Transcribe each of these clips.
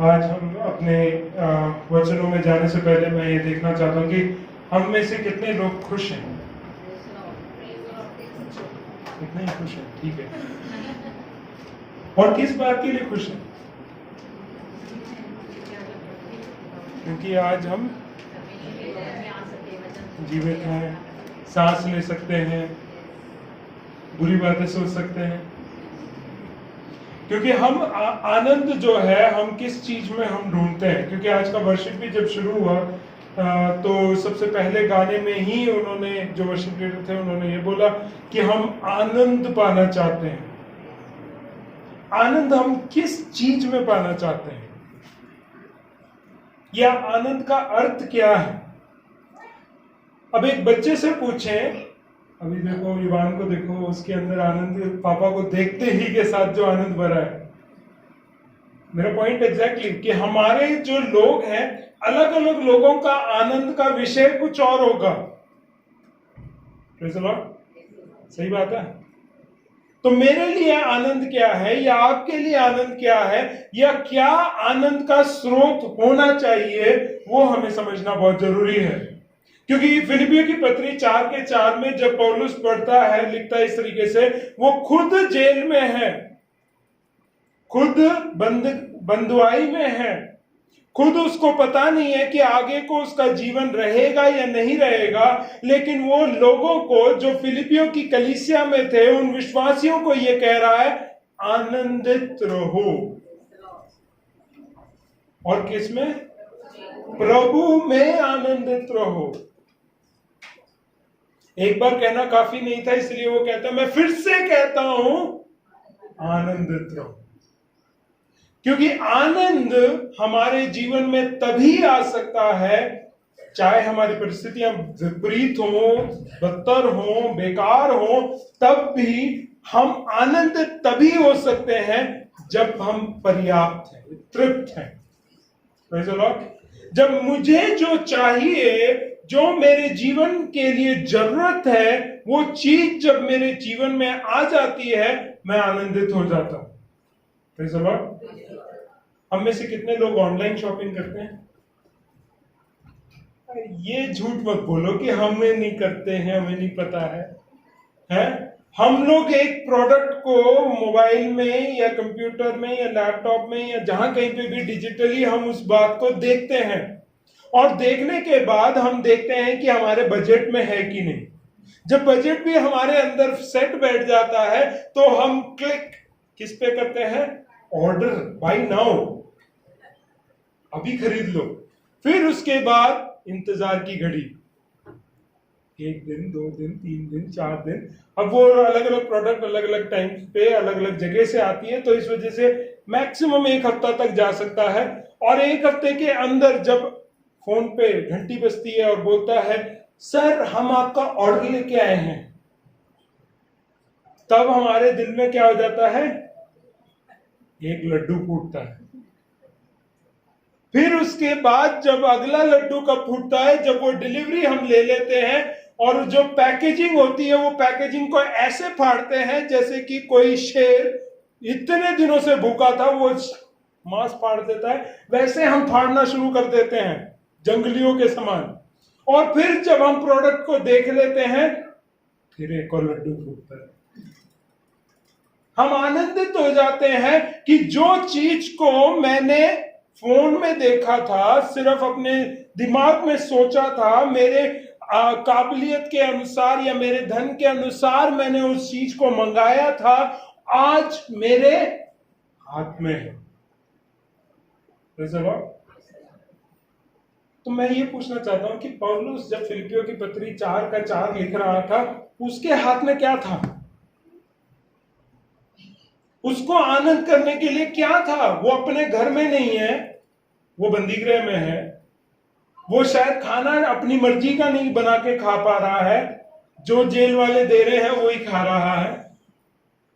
आज हम अपने वचनों में जाने से पहले मैं ये देखना चाहता हूँ कि हम में से कितने लोग खुश हैं। कितने ही खुश हैं, ठीक है। और किस बात के लिए खुश हैं? क्योंकि आज हम जीवित हैं, सांस ले सकते हैं, बुरी बातें सोच सकते हैं। क्योंकि हम आनंद जो है हम किस चीज में हम ढूंढते हैं। क्योंकि आज का वर्शिप भी जब शुरू हुआ तो सबसे पहले गाने में ही उन्होंने, जो वर्शिप लीडर थे, उन्होंने ये बोला कि हम आनंद पाना चाहते हैं। आनंद हम किस चीज में पाना चाहते हैं, या आनंद का अर्थ क्या है? अब एक बच्चे से पूछें, अभी देखो युवान को देखो, उसके अंदर आनंद पापा को देखते ही के साथ जो आनंद भरा है। मेरा पॉइंट एग्जैक्टली कि हमारे जो लोग हैं, अलग अलग लोगों का आनंद का विषय कुछ और होगा। सही बात है। तो मेरे लिए आनंद क्या है, या आपके लिए आनंद क्या है, या क्या आनंद का स्रोत होना चाहिए, वो हमें समझना बहुत जरूरी है। क्योंकि फिलिपियों की पत्री 4:4 में जब पौलुस पढ़ता है, लिखता है इस तरीके से, वो खुद जेल में है, खुद बंदुआई में है, खुद उसको पता नहीं है कि आगे को उसका जीवन रहेगा या नहीं रहेगा, लेकिन वो लोगों को, जो फिलिपियों की कलीसिया में थे, उन विश्वासियों को ये कह रहा है, आनंदित रहो। और किसमें? प्रभु में आनंदित रहो। एक बार कहना काफी नहीं था, इसलिए वो कहता, मैं फिर से कहता हूं, आनंदित रहो। क्योंकि आनंद हमारे जीवन में तभी आ सकता है, चाहे हमारी परिस्थितियां विपरीत हो, बदतर हो, बेकार हो, तब भी हम आनंदित तभी हो सकते हैं जब हम पर्याप्त हैं, तृप्त हैं। जब मुझे जो चाहिए, जो मेरे जीवन के लिए जरूरत है, वो चीज जब मेरे जीवन में आ जाती है, मैं आनंदित हो जाता हूं। हम में से कितने लोग ऑनलाइन शॉपिंग करते हैं? ये झूठ मत बोलो कि हमें नहीं करते हैं, हमें नहीं पता है? हम लोग एक प्रोडक्ट को मोबाइल में या कंप्यूटर में या लैपटॉप में या जहां कहीं पे भी डिजिटली हम उस बात को देखते हैं, और देखने के बाद हम देखते हैं कि हमारे बजट में है कि नहीं। जब बजट भी हमारे अंदर सेट बैठ जाता है, तो हम क्लिक किस पे करते हैं? ऑर्डर, बाय नाउ, अभी खरीद लो। फिर उसके बाद इंतजार की घड़ी, 1 दिन, 2 दिन, 3 दिन, 4 दिन। अब वो अलग अलग प्रोडक्ट अलग अलग टाइम पे अलग अलग जगह से आती है, तो इस वजह से मैक्सिमम 1 हफ्ता तक जा सकता है। और 1 हफ्ते के अंदर जब फोन पे घंटी बजती है और बोलता है, सर हम आपका ऑर्डर लेके आए हैं, तब हमारे दिल में क्या हो जाता है? एक लड्डू फूटता है। फिर उसके बाद जब अगला लड्डू कब फूटता है? जब वो डिलीवरी हम ले लेते हैं, और जो पैकेजिंग होती है, वो पैकेजिंग को ऐसे फाड़ते हैं जैसे कि कोई शेर इतने दिनों से भूखा था, वो मांस फाड़ देता है, वैसे हम फाड़ना शुरू कर देते हैं, जंगलियों के समान। और फिर जब हम प्रोडक्ट को देख लेते हैं, फिर एक और लड्डू फूटता है। हम आनंदित हो जाते हैं कि जो चीज को मैंने फोन में देखा था, सिर्फ अपने दिमाग में सोचा था, मेरे काबिलियत के अनुसार या मेरे धन के अनुसार मैंने उस चीज को मंगाया था, आज मेरे हाथ में है। तो मैं ये पूछना चाहता हूं कि पौलुस जब फिलिपियों की पत्री 4:4 लिख रहा था, उसके हाथ में क्या था? उसको आनंद करने के लिए क्या था? वो अपने घर में नहीं है, वो बंदीगृह में है, वो शायद खाना अपनी मर्जी का नहीं बना के खा पा रहा है, जो जेल वाले दे रहे हैं वो ही खा रहा है।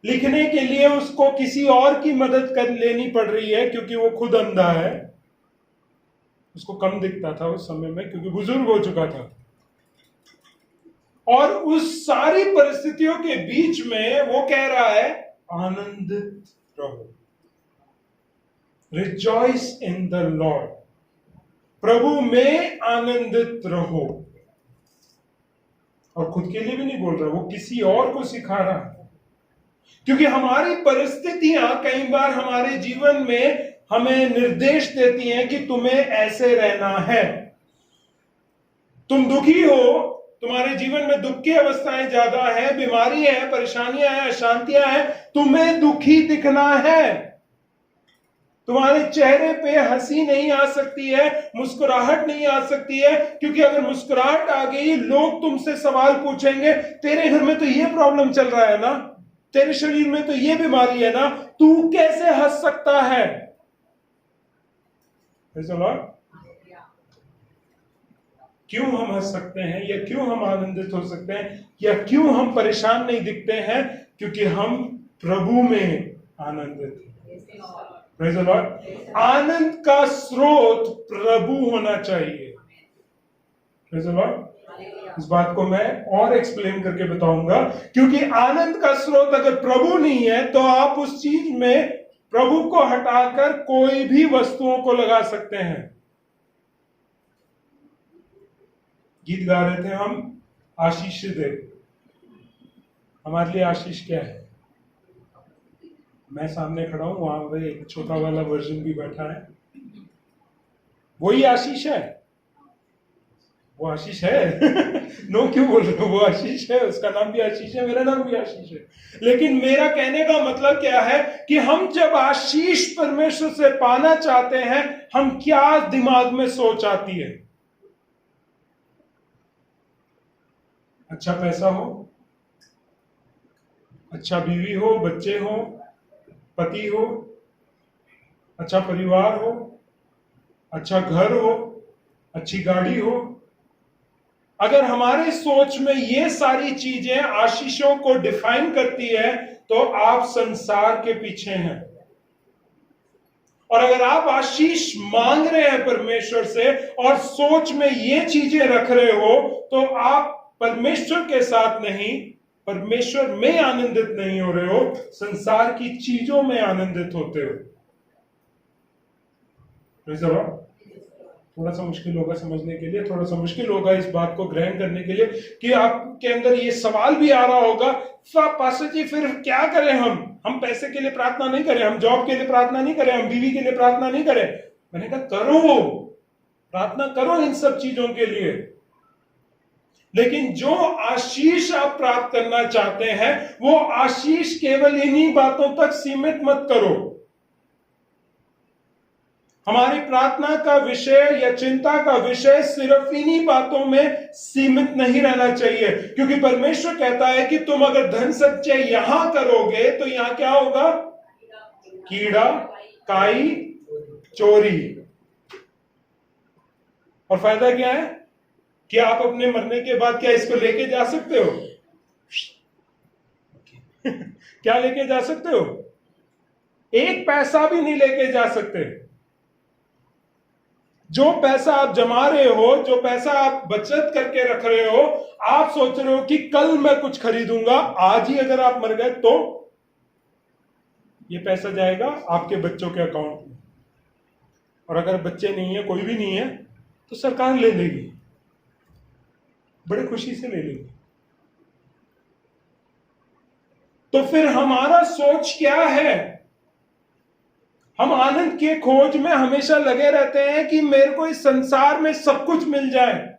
लिखने के लिए उसको किसी और की मदद कर लेनी पड़ रही है, क्योंकि वो खुद अंधा है, उसको कम दिखता था उस समय में क्योंकि बुजुर्ग हो चुका था। और उस सारी परिस्थितियों के बीच में वो कह रहा है, आनंदित रहो। रिजॉइस इन द लॉर्ड, प्रभु में आनंदित रहो। और खुद के लिए भी नहीं बोल रहा, वो किसी और को सिखा रहा है। क्योंकि हमारी परिस्थितियां कई बार हमारे जीवन में हमें निर्देश देती हैं कि तुम्हें ऐसे रहना है। तुम दुखी हो, तुम्हारे जीवन में दुख की अवस्थाएं ज्यादा है, बीमारी है, परेशानियां हैं, अशांतियां हैं, तुम्हें दुखी दिखना है। तुम्हारे चेहरे पे हंसी नहीं आ सकती है, मुस्कुराहट नहीं आ सकती है, क्योंकि अगर मुस्कुराहट आ गई, लोग तुमसे सवाल पूछेंगे, तेरे घर में तो ये प्रॉब्लम चल रहा है ना, तेरे शरीर में तो ये बीमारी है ना, तू कैसे हंस सकता है? क्यों हम हंस सकते हैं, या क्यों हम आनंदित हो सकते हैं, या क्यों हम परेशान नहीं दिखते हैं? क्योंकि हम प्रभु में आनंदित हैं। Praise the Lord. आनंद का स्रोत प्रभु होना चाहिए। Praise the Lord. इस बात को मैं और एक्सप्लेन करके बताऊंगा, क्योंकि आनंद का स्रोत अगर प्रभु नहीं है तो आप उस चीज में प्रभु को हटाकर कोई भी वस्तुओं को लगा सकते हैं। गीत गा रहे थे हम, आशीष दे। हमारे लिए आशीष क्या है? मैं सामने खड़ा हूं, वहां पे एक छोटा वाला वर्जन भी बैठा है, वही आशीष है। वो आशीष है नो क्यों बोल रहे हो? वो आशीष है, उसका नाम भी आशीष है, मेरा नाम भी आशीष है। लेकिन मेरा कहने का मतलब क्या है कि हम जब आशीष परमेश्वर से पाना चाहते हैं, हम क्या दिमाग में सोच आती है? अच्छा पैसा हो, अच्छा बीवी हो, बच्चे हो, पति हो, अच्छा परिवार हो, अच्छा घर हो, अच्छी गाड़ी हो। अगर हमारे सोच में ये सारी चीजें आशीषों को डिफाइन करती है, तो आप संसार के पीछे हैं। और अगर आप आशीष मांग रहे हैं परमेश्वर से और सोच में ये चीजें रख रहे हो, तो आप परमेश्वर के साथ नहीं, परमेश्वर में आनंदित नहीं हो रहे हो, संसार की चीजों में आनंदित होते हो। थोड़ा सा मुश्किल होगा समझने के लिए, थोड़ा सा मुश्किल होगा इस बात को ग्रहण करने के लिए कि आपके अंदर ये सवाल भी आ रहा होगा, पास्टर जी फिर क्या करें? हम पैसे के लिए प्रार्थना नहीं करें, हम जॉब के लिए प्रार्थना नहीं करें, हम बीवी के लिए प्रार्थना नहीं करें। मैंने कहा करो, प्रार्थना करो इन सब चीजों के लिए, लेकिन जो आशीष आप प्राप्त करना चाहते हैं, वो आशीष केवल इन्हीं बातों तक सीमित मत करो। हमारी प्रार्थना का विषय या चिंता का विषय सिर्फ इन्हीं बातों में सीमित नहीं रहना चाहिए, क्योंकि परमेश्वर कहता है कि तुम अगर धन संचय यहां करोगे तो यहां क्या होगा? कीड़ा, काई, चोरी। और फायदा क्या है कि आप अपने मरने के बाद क्या इसको लेके जा सकते हो? क्या लेके जा सकते हो? एक पैसा भी नहीं लेके जा सकते। जो पैसा आप जमा रहे हो, जो पैसा आप बचत करके रख रहे हो, आप सोच रहे हो कि कल मैं कुछ खरीदूंगा, आज ही अगर आप मर गए तो ये पैसा जाएगा आपके बच्चों के अकाउंट में, और अगर बच्चे नहीं है, कोई भी नहीं है, तो सरकार ले लेगी, बड़े खुशी से ले लेगी। तो फिर हमारा सोच क्या है? हम आनंद के खोज में हमेशा लगे रहते हैं कि मेरे को इस संसार में सब कुछ मिल जाए,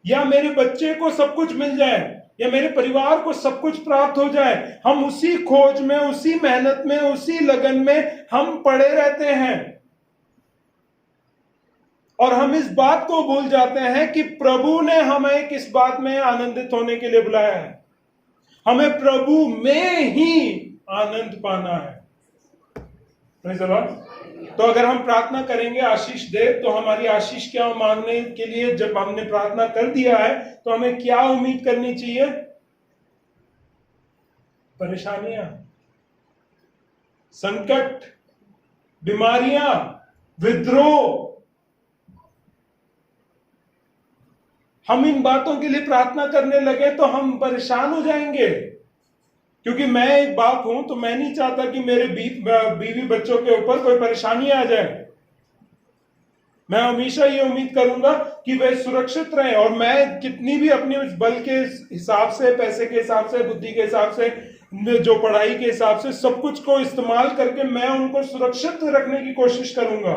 या मेरे बच्चे को सब कुछ मिल जाए, या मेरे परिवार को सब कुछ प्राप्त हो जाए। हम उसी खोज में, उसी मेहनत में, उसी लगन में हम पड़े रहते हैं, और हम इस बात को भूल जाते हैं कि प्रभु ने हमें किस बात में आनंदित होने के लिए बुलाया है। हमें प्रभु में ही आनंद पाना है। तो अगर हम प्रार्थना करेंगे आशीष दे, तो हमारी आशीष क्या मांगने के लिए, जब हमने प्रार्थना कर दिया है तो हमें क्या उम्मीद करनी चाहिए? परेशानियां, संकट, बीमारियां, विद्रोह, हम इन बातों के लिए प्रार्थना करने लगे तो हम परेशान हो जाएंगे। क्योंकि मैं एक बाप हूं तो मैं नहीं चाहता कि मेरे बीवी बच्चों के ऊपर कोई परेशानी आ जाए। मैं हमेशा ये उम्मीद करूंगा कि वे सुरक्षित रहें, और मैं कितनी भी अपने उस बल के हिसाब से, पैसे के हिसाब से, बुद्धि के हिसाब से, जो पढ़ाई के हिसाब से, सब कुछ को इस्तेमाल करके मैं उनको सुरक्षित रखने की कोशिश करूंगा।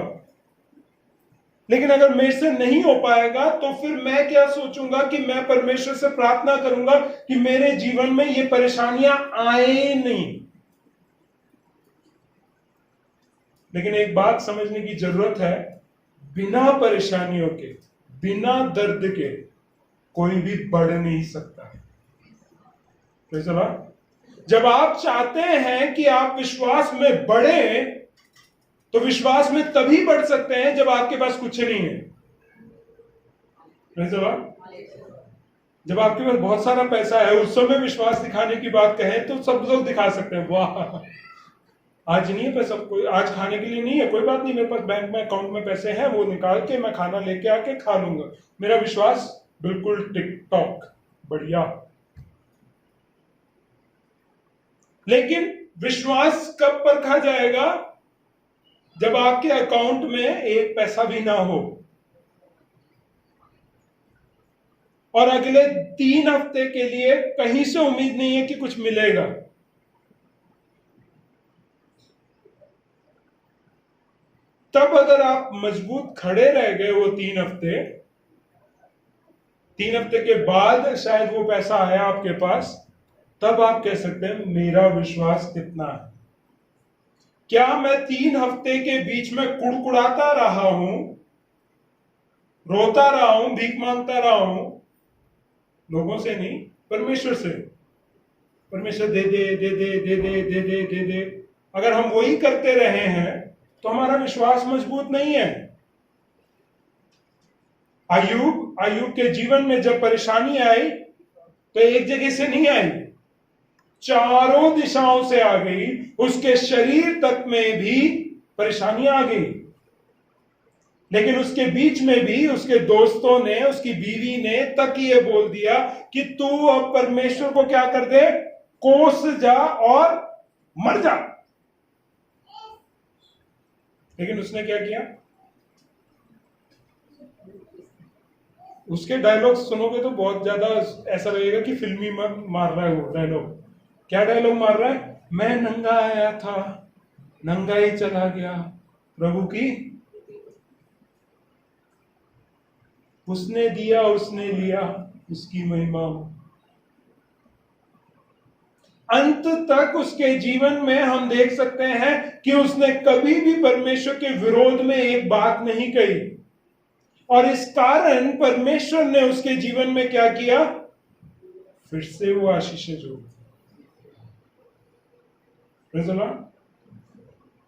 लेकिन अगर मेरे से नहीं हो पाएगा तो फिर मैं क्या सोचूंगा कि मैं परमेश्वर से प्रार्थना करूंगा कि मेरे जीवन में ये परेशानियां आए नहीं। लेकिन एक बात समझने की जरूरत है, बिना परेशानियों के, बिना दर्द के कोई भी बढ़ नहीं सकता है। जब आप चाहते हैं कि आप विश्वास में बढ़े, तो विश्वास में तभी बढ़ सकते हैं जब आपके पास कुछ नहीं है। जब आपके पास बहुत सारा पैसा है, उस समय विश्वास दिखाने की बात कहें तो सब लोग दिखा सकते हैं, वाह आज नहीं है पैसा, कोई आज खाने के लिए नहीं है, कोई बात नहीं, मेरे पास बैंक में अकाउंट में पैसे हैं, वो निकाल के मैं खाना लेके आके खा लूंगा, मेरा विश्वास बिल्कुल टिक टॉक बढ़िया। लेकिन विश्वास कब परखा जाएगा? जब आपके अकाउंट में एक पैसा भी ना हो और अगले 3 हफ्ते के लिए कहीं से उम्मीद नहीं है कि कुछ मिलेगा। तब अगर आप मजबूत खड़े रह गए वो 3 हफ्ते, 3 हफ्ते के बाद शायद वो पैसा आया आपके पास, तब आप कह सकते हैं मेरा विश्वास कितना है। क्या मैं 3 हफ्ते के बीच में कुड़कुड़ाता रहा हूं, रोता रहा हूं, भीख मांगता रहा हूं? लोगों से नहीं, परमेश्वर से। परमेश्वर दे दे दे दे दे दे दे दे दे दे। अगर हम वही करते रहे हैं तो हमारा विश्वास मजबूत नहीं है। अय्यूब के जीवन में जब परेशानी आई तो एक जगह से नहीं आई, चारों दिशाओं से आ गई। उसके शरीर तक में भी परेशानियां आ गई, लेकिन उसके बीच में भी उसके दोस्तों ने, उसकी बीवी ने तक ये बोल दिया कि तू अब परमेश्वर को क्या कर दे, कोस जा और मर जा। लेकिन उसने क्या किया? उसके डायलॉग सुनोगे तो बहुत ज्यादा ऐसा लगेगा कि फिल्मी मार रहा है वो डायलॉग। क्या डायलॉग मार रहा है? मैं नंगा आया था, नंगा ही चला गया, प्रभु की उसने दिया उसने लिया, उसकी महिमा। अंत तक उसके जीवन में हम देख सकते हैं कि उसने कभी भी परमेश्वर के विरोध में एक बात नहीं कही, और इस कारण परमेश्वर ने उसके जीवन में क्या किया? फिर से वो आशीषें जोड़ी।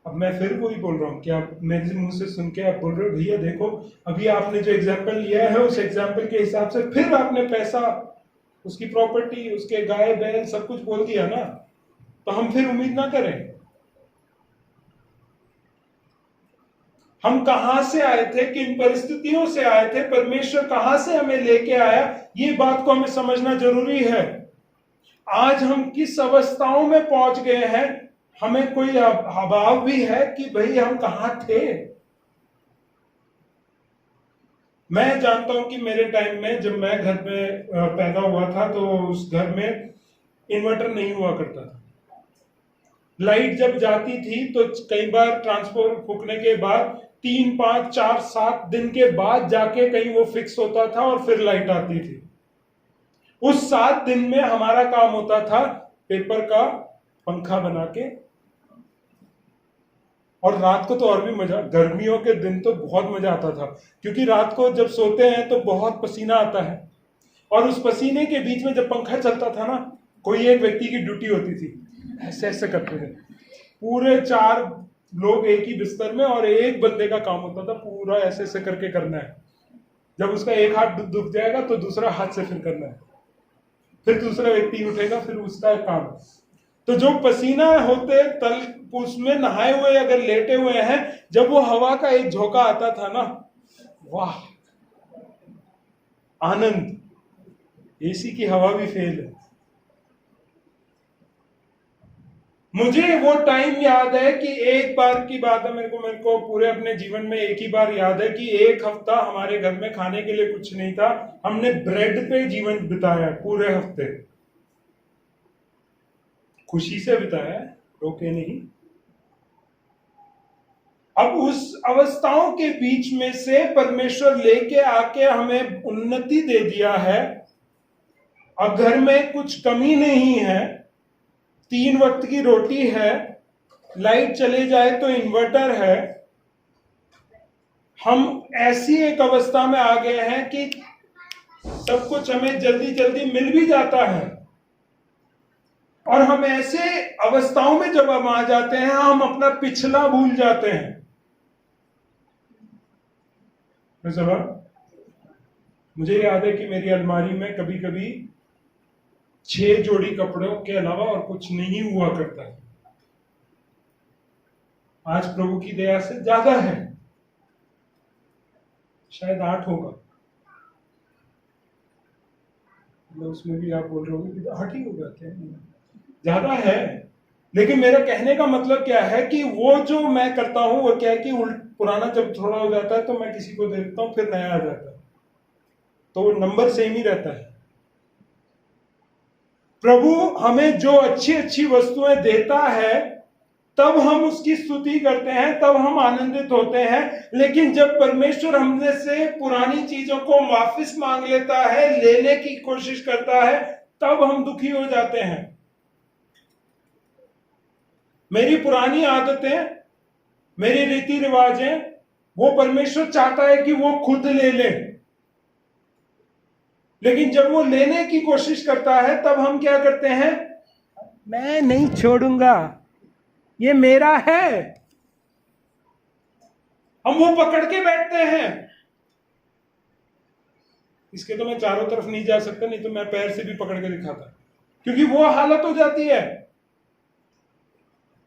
अब मैं फिर वही बोल रहा हूं कि आप मेरे मुंह से सुन के आप बोल रहे हो भैया देखो, अभी आपने जो एग्जाम्पल लिया है उस एग्जाम्पल के हिसाब से फिर आपने पैसा, उसकी प्रॉपर्टी, उसके गाय बैल सब कुछ बोल दिया ना, तो हम फिर उम्मीद ना करें। हम कहां से आए थे, किन परिस्थितियों से आए थे, परमेश्वर कहां से हमें लेके आया, ये बात को हमें समझना जरूरी है। आज हम किस अवस्थाओं में पहुंच गए हैं, हमें कोई अभाव भी है कि भाई हम कहां थे। मैं जानता हूं कि मेरे टाइम में जब मैं घर में पैदा हुआ था तो उस घर में इन्वर्टर नहीं हुआ करता था। लाइट जब जाती थी तो कई बार ट्रांसफॉर्मर फूकने के बाद 3, 5, 4, 7 दिन के बाद जाके कहीं वो फिक्स होता था और फिर लाइट आती थी। उस 7 दिन में हमारा काम होता था पेपर का पंखा बना के, और रात को तो और भी मजा, गर्मियों के दिन तो बहुत मजा आता था, क्योंकि रात को जब सोते हैं तो बहुत पसीना आता है, और उस पसीने के बीच में जब पंखा चलता था ना, कोई एक व्यक्ति की ड्यूटी होती थी, ऐसे ऐसे करते थे, पूरे 4 लोग एक ही बिस्तर में, और एक बंदे का काम होता था पूरा ऐसे ऐसे करके करना है। जब उसका एक हाथ दुख जाएगा तो दूसरा हाथ से फिर करना है, फिर दूसरा व्यक्ति उठेगा, फिर उसका काम। तो जो पसीना होते तल उसमें नहाए हुए अगर लेटे हुए हैं, जब वो हवा का एक झोंका आता था ना, वाह आनंद। एसी की हवा भी फेल है। मुझे वो टाइम याद है कि एक बार की बात है, मेरे को पूरे अपने जीवन में एक ही बार याद है कि एक हफ्ता हमारे घर में खाने के लिए कुछ नहीं था, हमने ब्रेड पे जीवन बिताया पूरे हफ्ते, खुशी से बिताया, रोके नहीं। अब उस अवस्थाओं के बीच में से परमेश्वर लेके आके हमें उन्नति दे दिया है। अब घर में कुछ कमी नहीं है, 3 वक्त की रोटी है, लाइट चले जाए तो इन्वर्टर है। हम ऐसी एक अवस्था में आ गए हैं कि सब कुछ हमें जल्दी जल्दी मिल भी जाता है, और हम ऐसे अवस्थाओं में जब हम आ जाते हैं हम अपना पिछला भूल जाते हैं। मुझे याद है कि मेरी अलमारी में कभी कभी 6 जोड़ी कपड़ों के अलावा और कुछ नहीं हुआ करता है। आज प्रभु की दया से ज्यादा है, शायद 8 होगा। उसमें भी आप बोल रहे हो कि 8 ही होगा क्या, ज्यादा है। लेकिन मेरा कहने का मतलब क्या है कि वो जो मैं करता हूं वो क्या है कि पुराना जब थोड़ा हो जाता है तो मैं किसी को दे देता हूं, फिर नया आ जाता है, तो वो नंबर सेम ही रहता है। प्रभु हमें जो अच्छी अच्छी वस्तुएं देता है तब हम उसकी स्तुति करते हैं, तब हम आनंदित होते हैं। लेकिन जब परमेश्वर हमने से पुरानी चीजों को वापस मांग लेता है, लेने की कोशिश करता है, तब हम दुखी हो जाते हैं। मेरी पुरानी आदतें, मेरी रीति रिवाजें, वो परमेश्वर चाहता है कि वो खुद ले ले, लेकिन जब वो लेने की कोशिश करता है तब हम क्या करते हैं, मैं नहीं छोड़ूंगा, ये मेरा है। हम वो पकड़ के बैठते हैं। इसके तो मैं चारों तरफ नहीं जा सकता, नहीं तो मैं पैर से भी पकड़ के दिखाता, क्योंकि वो हालत हो जाती है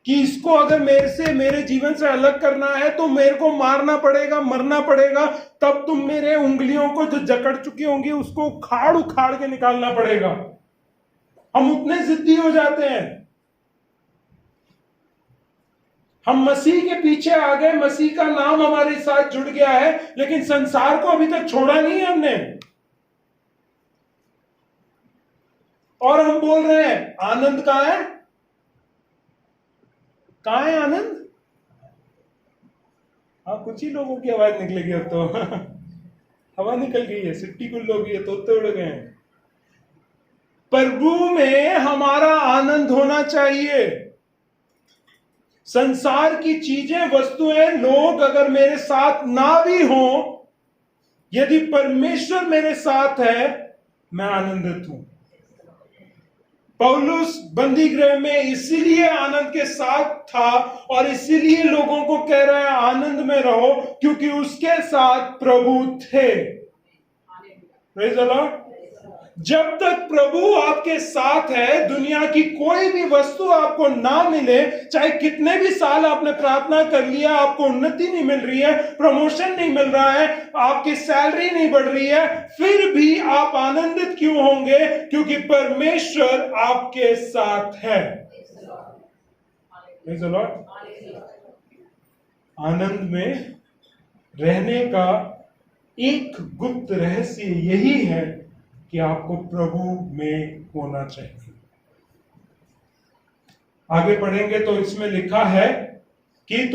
कि इसको अगर मेरे से, मेरे जीवन से अलग करना है तो मेरे को मारना पड़ेगा, मरना पड़ेगा, तब तुम मेरे उंगलियों को जो जकड़ चुकी होंगी उसको उखाड़ उखाड़ के निकालना पड़ेगा। हम उतने जिद्दी हो जाते हैं। हम मसीह के पीछे आ गए, मसीह का नाम हमारे साथ जुड़ गया है, लेकिन संसार को अभी तक छोड़ा नहीं है हमने। और हम बोल रहे हैं आनंद कहां है, कहां है आनंद? हाँ, कुछ ही लोगों की आवाज निकलेगी अब तो हवा निकल गई है, सिट्टी कुल लोग ये तोते उड़ गए हैं। प्रभु में हमारा आनंद होना चाहिए। संसार की चीजें, वस्तुएं, लोग अगर मेरे साथ ना भी हों, यदि परमेश्वर मेरे साथ है, मैं आनंदित हूं। पौलुस बंदी गृह में इसीलिए आनंद के साथ था और इसीलिए लोगों को कह रहा है आनंद में रहो, क्योंकि उसके साथ प्रभु थे। Praise the Lord. जब तक प्रभु आपके साथ है, दुनिया की कोई भी वस्तु आपको ना मिले, चाहे कितने भी साल आपने प्रार्थना कर लिया, आपको उन्नति नहीं मिल रही है, प्रमोशन नहीं मिल रहा है, आपकी सैलरी नहीं बढ़ रही है, फिर भी आप आनंदित क्यों होंगे? क्योंकि परमेश्वर आपके साथ है। Praise the Lord. आनंद में रहने का एक गुप्त रहस्य यही है कि आपको प्रभु में होना चाहिए। आगे पढ़ेंगे तो इसमें लिखा है कि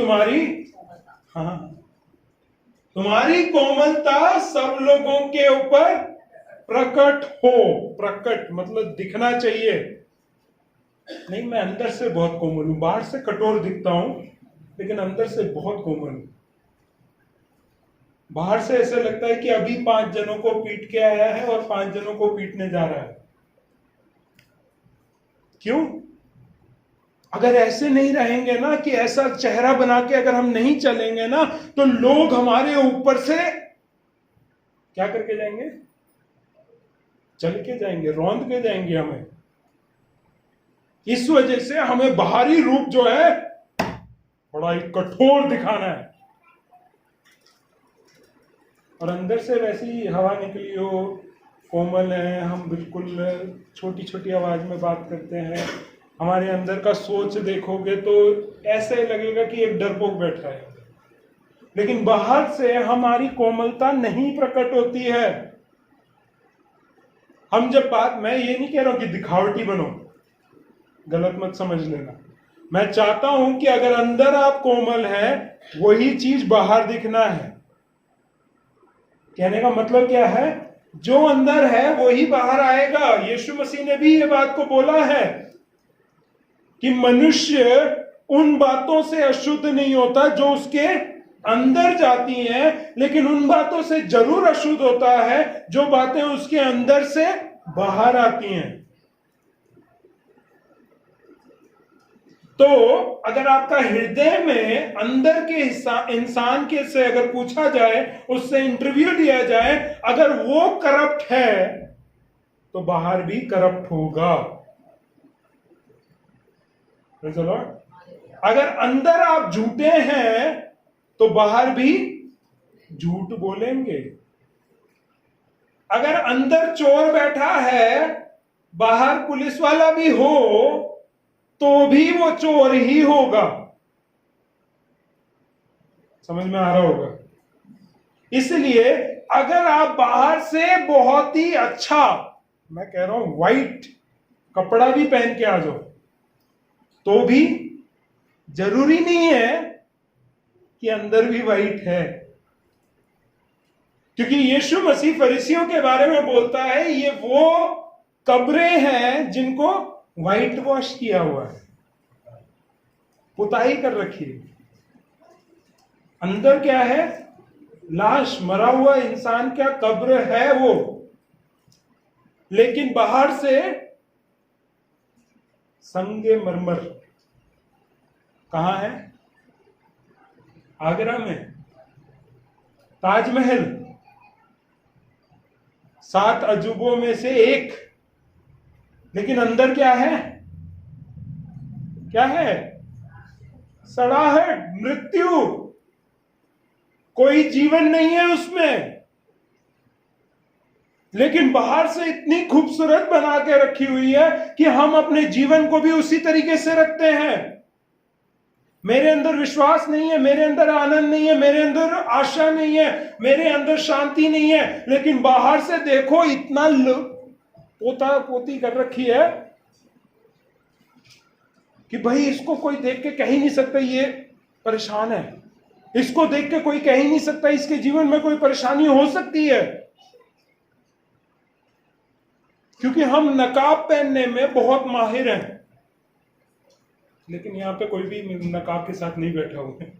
तुम्हारी कोमलता सब लोगों के ऊपर प्रकट हो। प्रकट मतलब दिखना चाहिए। नहीं, मैं अंदर से बहुत कोमल हूं, बाहर से कठोर दिखता हूं, लेकिन अंदर से बहुत कोमल हूं। बाहर से ऐसा लगता है कि अभी 5 जनों को पीट के आया है और 5 जनों को पीटने जा रहा है। क्यों? अगर ऐसे नहीं रहेंगे ना, कि ऐसा चेहरा बना के अगर हम नहीं चलेंगे ना, तो लोग हमारे ऊपर से क्या करके जाएंगे? चल के जाएंगे, रौंद के जाएंगे हमें। इस वजह से हमें बाहरी रूप जो है बड़ा ही कठोर दिखाना है, और अंदर से वैसी हवा निकली हो, कोमल है, हम बिल्कुल छोटी छोटी आवाज में बात करते हैं, हमारे अंदर का सोच देखोगे तो ऐसे लगेगा कि एक डरपोक बैठा है, लेकिन बाहर से हमारी कोमलता नहीं प्रकट होती है। हम जब बात, मैं ये नहीं कह रहा हूं कि दिखावटी बनो, गलत मत समझ लेना। मैं चाहता हूं कि अगर अंदर आप कोमल है, वही चीज बाहर दिखना है। कहने का मतलब क्या है, जो अंदर है वही बाहर आएगा। यीशु मसीह ने भी ये बात को बोला है कि मनुष्य उन बातों से अशुद्ध नहीं होता जो उसके अंदर जाती हैं, लेकिन उन बातों से जरूर अशुद्ध होता है जो बातें उसके अंदर से बाहर आती हैं। तो अगर आपका हृदय में अंदर के इंसान के से अगर पूछा जाए, उससे इंटरव्यू लिया जाए, अगर वो करप्ट है तो बाहर भी करप्ट होगा। चलो, अगर अंदर आप झूठे हैं तो बाहर भी झूठ बोलेंगे। अगर अंदर चोर बैठा है, बाहर पुलिस वाला भी हो तो भी वो चोर ही होगा। समझ में आ रहा होगा। इसलिए अगर आप बाहर से बहुत ही अच्छा, मैं कह रहा हूं वाइट कपड़ा भी पहन के आ जाओ, तो भी जरूरी नहीं है कि अंदर भी वाइट है। क्योंकि यीशु मसीह फरीसियों के बारे में बोलता है, ये वो कब्रें हैं जिनको व्हाइट वॉश किया हुआ है, पुताई कर रखी है। अंदर क्या है, लाश, मरा हुआ इंसान क्या कब्र है वो, लेकिन बाहर से संगमरमर। कहां है? आगरा में ताजमहल 7 अजूबों में से एक, लेकिन अंदर क्या है? क्या है? सड़ाहट, मृत्यु, कोई जीवन नहीं है उसमें। लेकिन बाहर से इतनी खूबसूरत बना के रखी हुई है कि हम अपने जीवन को भी उसी तरीके से रखते हैं। मेरे अंदर विश्वास नहीं है, मेरे अंदर आनंद नहीं है, मेरे अंदर आशा नहीं है, मेरे अंदर शांति नहीं है, लेकिन बाहर से देखो इतना पोता पोती कर रखी है कि भाई इसको कोई देख के कह ही नहीं सकता ये परेशान है, इसको देख के कोई कह ही नहीं सकता इसके जीवन में कोई परेशानी हो सकती है। क्योंकि हम नकाब पहनने में बहुत माहिर हैं, लेकिन यहां पे कोई भी नकाब के साथ नहीं बैठा हुआ है।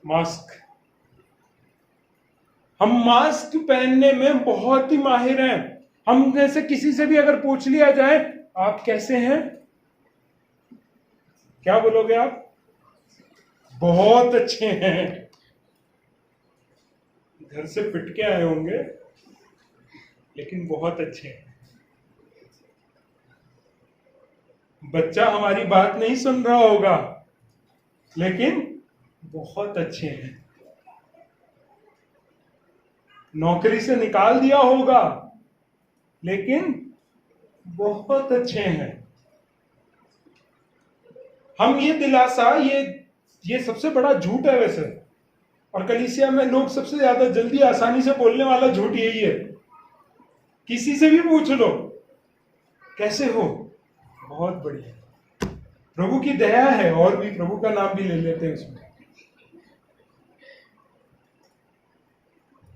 मास्क, हम मास्क पहनने में बहुत ही माहिर हैं। हम जैसे किसी से भी अगर पूछ लिया जाए आप कैसे हैं, क्या बोलोगे आप? बहुत अच्छे हैं। घर से पिट के आए होंगे, लेकिन बहुत अच्छे हैं। बच्चा हमारी बात नहीं सुन रहा होगा, लेकिन बहुत अच्छे हैं। नौकरी से निकाल दिया होगा, लेकिन बहुत अच्छे हैं। हम ये दिलासा, ये सबसे बड़ा झूठ है वैसे, और कलीसिया में लोग सबसे ज्यादा जल्दी आसानी से बोलने वाला झूठ यही है। किसी से भी पूछ लो कैसे हो, बहुत बढ़िया, प्रभु की दया है, और भी प्रभु का नाम भी ले लेते हैं उसमें।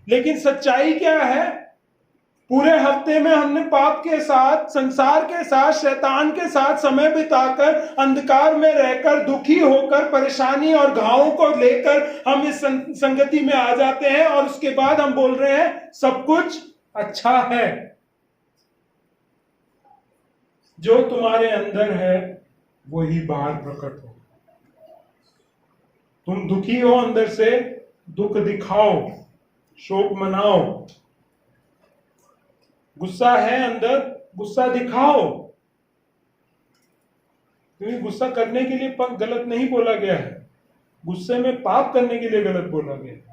लेकिन सच्चाई क्या है? पूरे हफ्ते में हमने पाप के साथ, संसार के साथ, शैतान के साथ समय बिताकर, अंधकार में रहकर, दुखी होकर, परेशानी और घावों को लेकर हम इस संगति में आ जाते हैं, और उसके बाद हम बोल रहे हैं सब कुछ अच्छा है। जो तुम्हारे अंदर है वही बाहर प्रकट हो। तुम दुखी हो अंदर से, दुख दिखाओ, शोक मनाओ। गुस्सा है अंदर, गुस्सा दिखाओ। क्योंकि गुस्सा करने के लिए गलत नहीं बोला गया है, गुस्से में पाप करने के लिए गलत बोला गया है।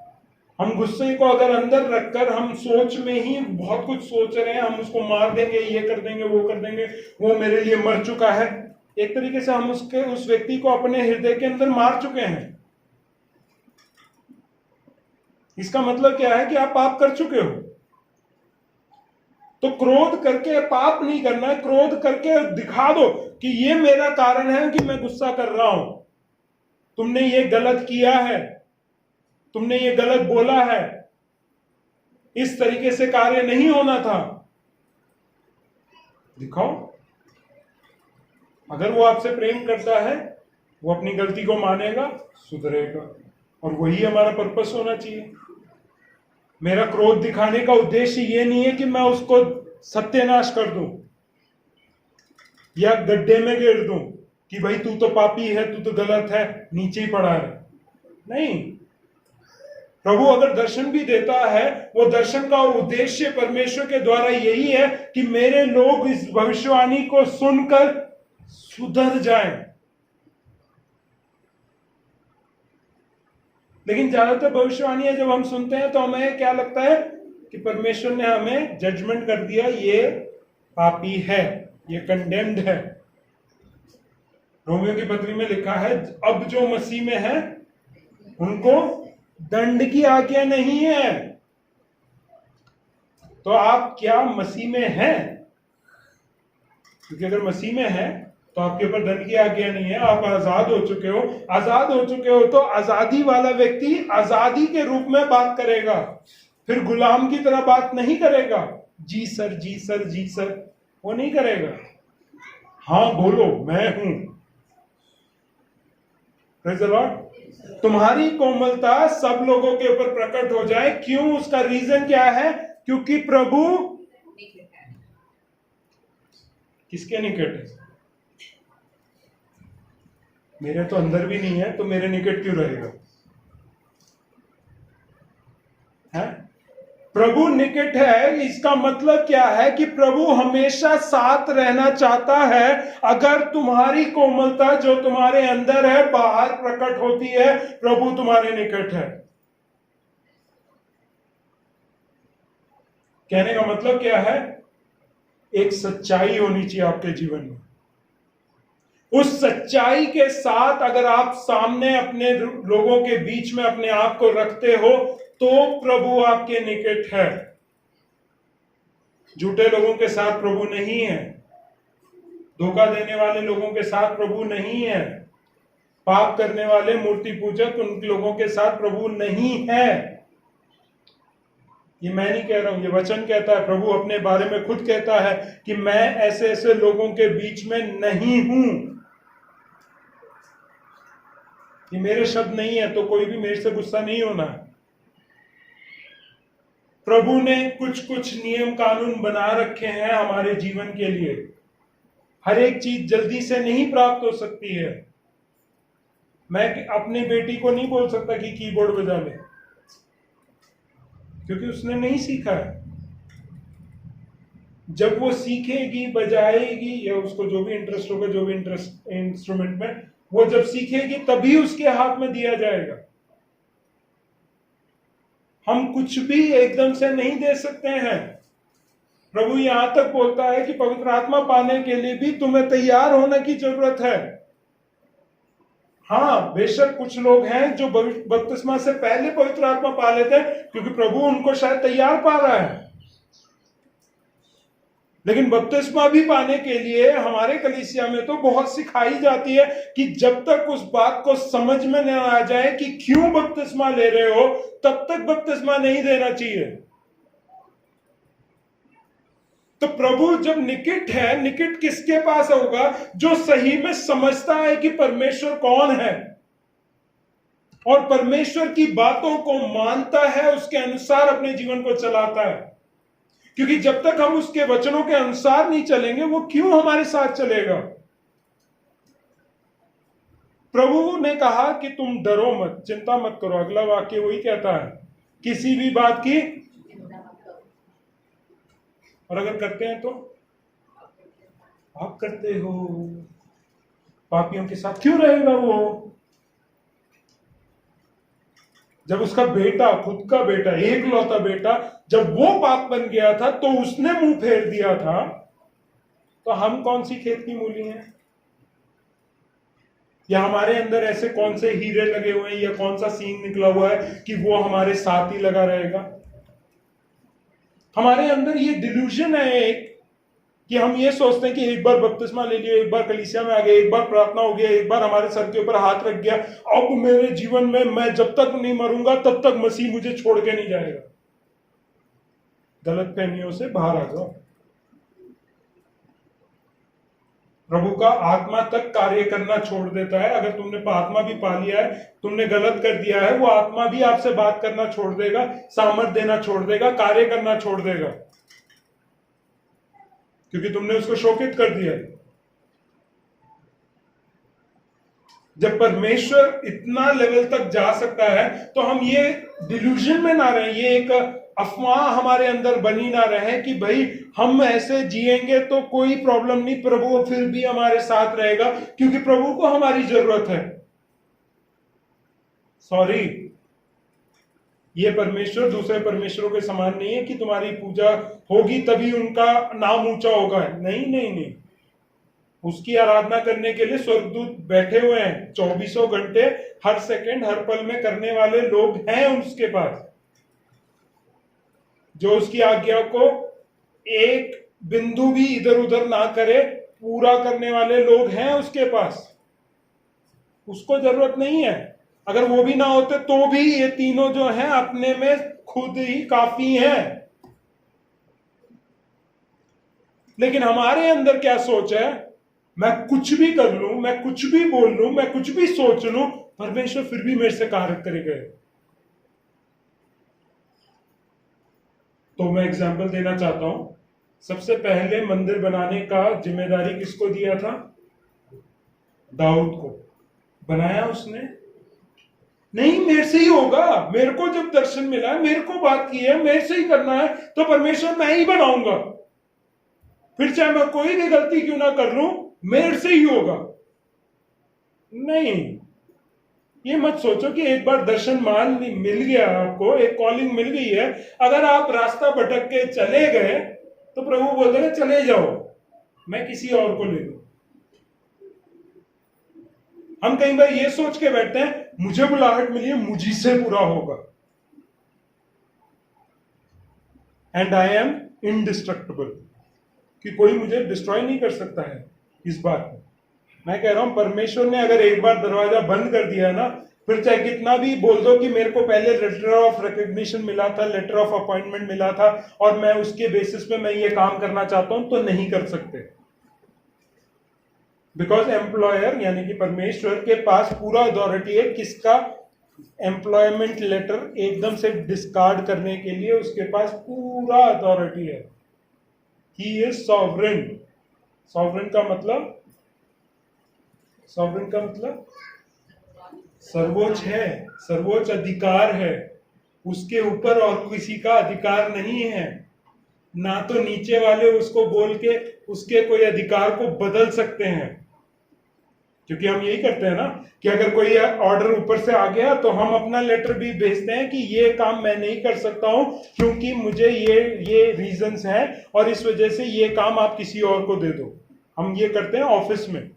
हम गुस्से को अगर अंदर रखकर हम सोच में ही बहुत कुछ सोच रहे हैं, हम उसको मार देंगे, ये कर देंगे, वो कर देंगे, वो मेरे लिए मर चुका है, एक तरीके से हम उस व्यक्ति को अपने हृदय के अंदर मार चुके हैं। इसका मतलब क्या है कि आप पाप कर चुके हो। तो क्रोध करके पाप नहीं करना है, क्रोध करके दिखा दो कि ये मेरा कारण है कि मैं गुस्सा कर रहा हूं, तुमने ये गलत किया है, तुमने ये गलत बोला है, इस तरीके से कार्य नहीं होना था। दिखाओ। अगर वो आपसे प्रेम करता है, वो अपनी गलती को मानेगा, सुधरेगा, और वही हमारा पर्पस होना चाहिए। मेरा क्रोध दिखाने का उद्देश्य ये नहीं है कि मैं उसको सत्यानाश कर दूं या गड्ढे में गिर दूं कि भाई तू तो पापी है, तू तो गलत है, नीचे ही पड़ा है। नहीं, प्रभु अगर दर्शन भी देता है, वो दर्शन का उद्देश्य परमेश्वर के द्वारा यही है कि मेरे लोग इस भविष्यवाणी को सुनकर सुधर जाएं। लेकिन ज्यादातर भविष्यवाणियां जब हम सुनते हैं तो हमें क्या लगता है कि परमेश्वर ने हमें जजमेंट कर दिया, ये पापी है, ये कंडेम्ड है। रोमियो की पत्री में लिखा है, अब जो मसीह में है उनको दंड की आज्ञा नहीं है। तो आप क्या मसीह में हैं? क्योंकि अगर मसीह में है तो आपके ऊपर दंड की आज्ञा नहीं है, आप आजाद हो चुके हो। आजाद हो चुके हो तो आजादी वाला व्यक्ति आजादी के रूप में बात करेगा, फिर गुलाम की तरह बात नहीं करेगा। जी सर, जी सर, जी सर, वो नहीं करेगा। हाँ बोलो, मैं हूं। Praise the Lord. तुम्हारी कोमलता सब लोगों के ऊपर प्रकट हो जाए। क्यों? उसका रीजन क्या है? क्योंकि प्रभु किसके निकट है? मेरे तो अंदर भी नहीं है, तो मेरे निकट क्यों रहेगा? है? प्रभु निकट है, इसका मतलब क्या है कि प्रभु हमेशा साथ रहना चाहता है। अगर तुम्हारी कोमलता जो तुम्हारे अंदर है बाहर प्रकट होती है, प्रभु तुम्हारे निकट है। कहने का मतलब क्या है? एक सच्चाई होनी चाहिए आपके जीवन में। उस सच्चाई के साथ अगर आप सामने अपने लोगों के बीच में अपने आप को रखते हो तो प्रभु आपके निकट है। झूठे लोगों के साथ प्रभु नहीं है, धोखा देने वाले लोगों के साथ प्रभु नहीं है, पाप करने वाले मूर्ति पूजक उन लोगों के साथ प्रभु नहीं है। ये मैं नहीं कह रहा हूं, ये वचन कहता है। प्रभु अपने बारे में खुद कहता है कि मैं ऐसे ऐसे लोगों के बीच में नहीं हूं। ये मेरे शब्द नहीं है, तो कोई भी मेरे से गुस्सा नहीं होना। प्रभु ने कुछ कुछ नियम कानून बना रखे हैं हमारे जीवन के लिए। हर एक चीज जल्दी से नहीं प्राप्त हो सकती है। मैं अपनी बेटी को नहीं बोल सकता कि कीबोर्ड बजा ले, क्योंकि उसने नहीं सीखा है। जब वो सीखेगी, बजाएगी, या उसको जो भी इंटरेस्ट होगा, जो भी इंटरेस्ट इंस्ट्रूमेंट में, वो जब सीखेगी तभी उसके हाथ में दिया जाएगा। हम कुछ भी एकदम से नहीं दे सकते हैं। प्रभु यहां तक बोलता है कि पवित्र आत्मा पाने के लिए भी तुम्हें तैयार होने की जरूरत है। हाँ, बेशक कुछ लोग हैं जो बपतिस्मा से पहले पवित्र आत्मा पा लेते हैं क्योंकि प्रभु उनको शायद तैयार पा रहा है। लेकिन बपतिस्मा भी पाने के लिए हमारे कलीसिया में तो बहुत सिखाई जाती है कि जब तक उस बात को समझ में न आ जाए कि क्यों बपतिस्मा ले रहे हो, तब तक बपतिस्मा नहीं देना चाहिए। तो प्रभु जब निकट है, निकट किसके पास होगा? जो सही में समझता है कि परमेश्वर कौन है और परमेश्वर की बातों को मानता है, उसके अनुसार अपने जीवन को चलाता है। क्योंकि जब तक हम उसके वचनों के अनुसार नहीं चलेंगे, वो क्यों हमारे साथ चलेगा? प्रभु ने कहा कि तुम डरो मत, चिंता मत करो। अगला वाक्य वही कहता है, किसी भी बात की। और अगर करते हैं तो आप करते हो, पापियों के साथ क्यों रहेगा वो? जब उसका बेटा, खुद का बेटा, एकलौता बेटा, जब वो पाप बन गया था तो उसने मुंह फेर दिया था, तो हम कौन सी खेत की मूली हैं? या हमारे अंदर ऐसे कौन से हीरे लगे हुए हैं या कौन सा सीन निकला हुआ है कि वो हमारे साथ ही लगा रहेगा? हमारे अंदर ये डिल्यूजन है एक, कि हम ये सोचते हैं कि एक बार बपतिस्मा ले लिया, एक बार कलीसिया में आ गए, एक बार प्रार्थना हो गया, एक बार हमारे सर के ऊपर हाथ रख गया, अब मेरे जीवन में मैं जब तक नहीं मरूंगा तब तक मसीह मुझे छोड़ के नहीं जाएगा। गलत फहमियों से बाहर आ जाओ। प्रभु का आत्मा तक कार्य करना छोड़ देता है। अगर तुमने आत्मा भी पा लिया है, तुमने गलत कर दिया है, वो आत्मा भी आपसे बात करना छोड़ देगा, सामर्थ देना छोड़ देगा, कार्य करना छोड़ देगा, क्योंकि तुमने उसको शोकित कर दिया। जब परमेश्वर इतना लेवल तक जा सकता है तो हम ये डिल्यूजन में ना रहे, ये एक अफवाह हमारे अंदर बनी ना रहे कि भाई हम ऐसे जिएंगे तो कोई प्रॉब्लम नहीं, प्रभु फिर भी हमारे साथ रहेगा, क्योंकि प्रभु को हमारी जरूरत है। सॉरी, ये परमेश्वर दूसरे परमेश्वरों के समान नहीं है कि तुम्हारी पूजा होगी तभी उनका नाम ऊंचा होगा। नहीं नहीं नहीं, उसकी आराधना करने के लिए स्वर्गदूत बैठे हुए हैं 24 घंटे, हर सेकंड हर पल में करने वाले लोग हैं उसके पास, जो उसकी आज्ञा को एक बिंदु भी इधर उधर ना करे, पूरा करने वाले लोग हैं उसके पास। उसको जरूरत नहीं है। अगर वो भी ना होते तो भी ये तीनों जो हैं अपने में खुद ही काफी हैं। लेकिन हमारे अंदर क्या सोच है? मैं कुछ भी कर लूं, मैं कुछ भी बोल लूं, मैं कुछ भी सोच लूं, परमेश्वर फिर भी मेरे से कार्य करेगा। तो मैं एग्जाम्पल देना चाहता हूं। सबसे पहले मंदिर बनाने का जिम्मेदारी किसको दिया था? दाऊद को। बनाया उसने? नहीं, मेरे से ही होगा, मेरे को जब दर्शन मिला है, मेरे को बात की है, मेरे से ही करना है, तो परमेश्वर मैं ही बनाऊंगा, फिर चाहे मैं कोई भी गलती क्यों ना कर लूं, मेरे से ही होगा। नहीं, ये मत सोचो कि एक बार दर्शन मान मिल गया, आपको एक कॉलिंग मिल गई है, अगर आप रास्ता भटक के चले गए तो प्रभु बोल देगा चले जाओ, मैं किसी और को ले लूं। हम कई बार ये सोच के बैठते हैं मुझे बुलाहट मिली है, मुझी से पूरा होगा, एंड आई एम इनडिस्ट्रक्टेबल, कि कोई मुझे डिस्ट्रॉय नहीं कर सकता है। इस बात में मैं कह रहा हूं, परमेश्वर ने अगर एक बार दरवाजा बंद कर दिया ना, फिर चाहे कितना भी बोल दो कि मेरे को पहले लेटर ऑफ रिकग्निशन मिला था, लेटर ऑफ अपॉइंटमेंट मिला था और मैं उसके बेसिस पे मैं ये काम करना चाहता हूं, तो नहीं कर सकते। बिकॉज एम्प्लॉयर यानी कि परमेश्वर के पास पूरा अथॉरिटी है किसका एम्प्लॉयमेंट लेटर एकदम से डिस्कार्ड करने के लिए, उसके पास पूरा अथॉरिटी है। He is sovereign. सॉवरेन का मतलब सर्वोच्च है, सर्वोच्च अधिकार है, उसके ऊपर और किसी का अधिकार नहीं है। ना तो नीचे वाले उसको बोल के उसके कोई अधिकार को बदल सकते हैं, क्योंकि हम यही करते हैं ना कि अगर कोई ऑर्डर ऊपर से आ गया तो हम अपना लेटर भी भेजते हैं कि ये काम मैं नहीं कर सकता हूं क्योंकि मुझे ये रीजंस हैं और इस वजह से ये काम आप किसी और को दे दो। हम ये करते हैं ऑफिस में।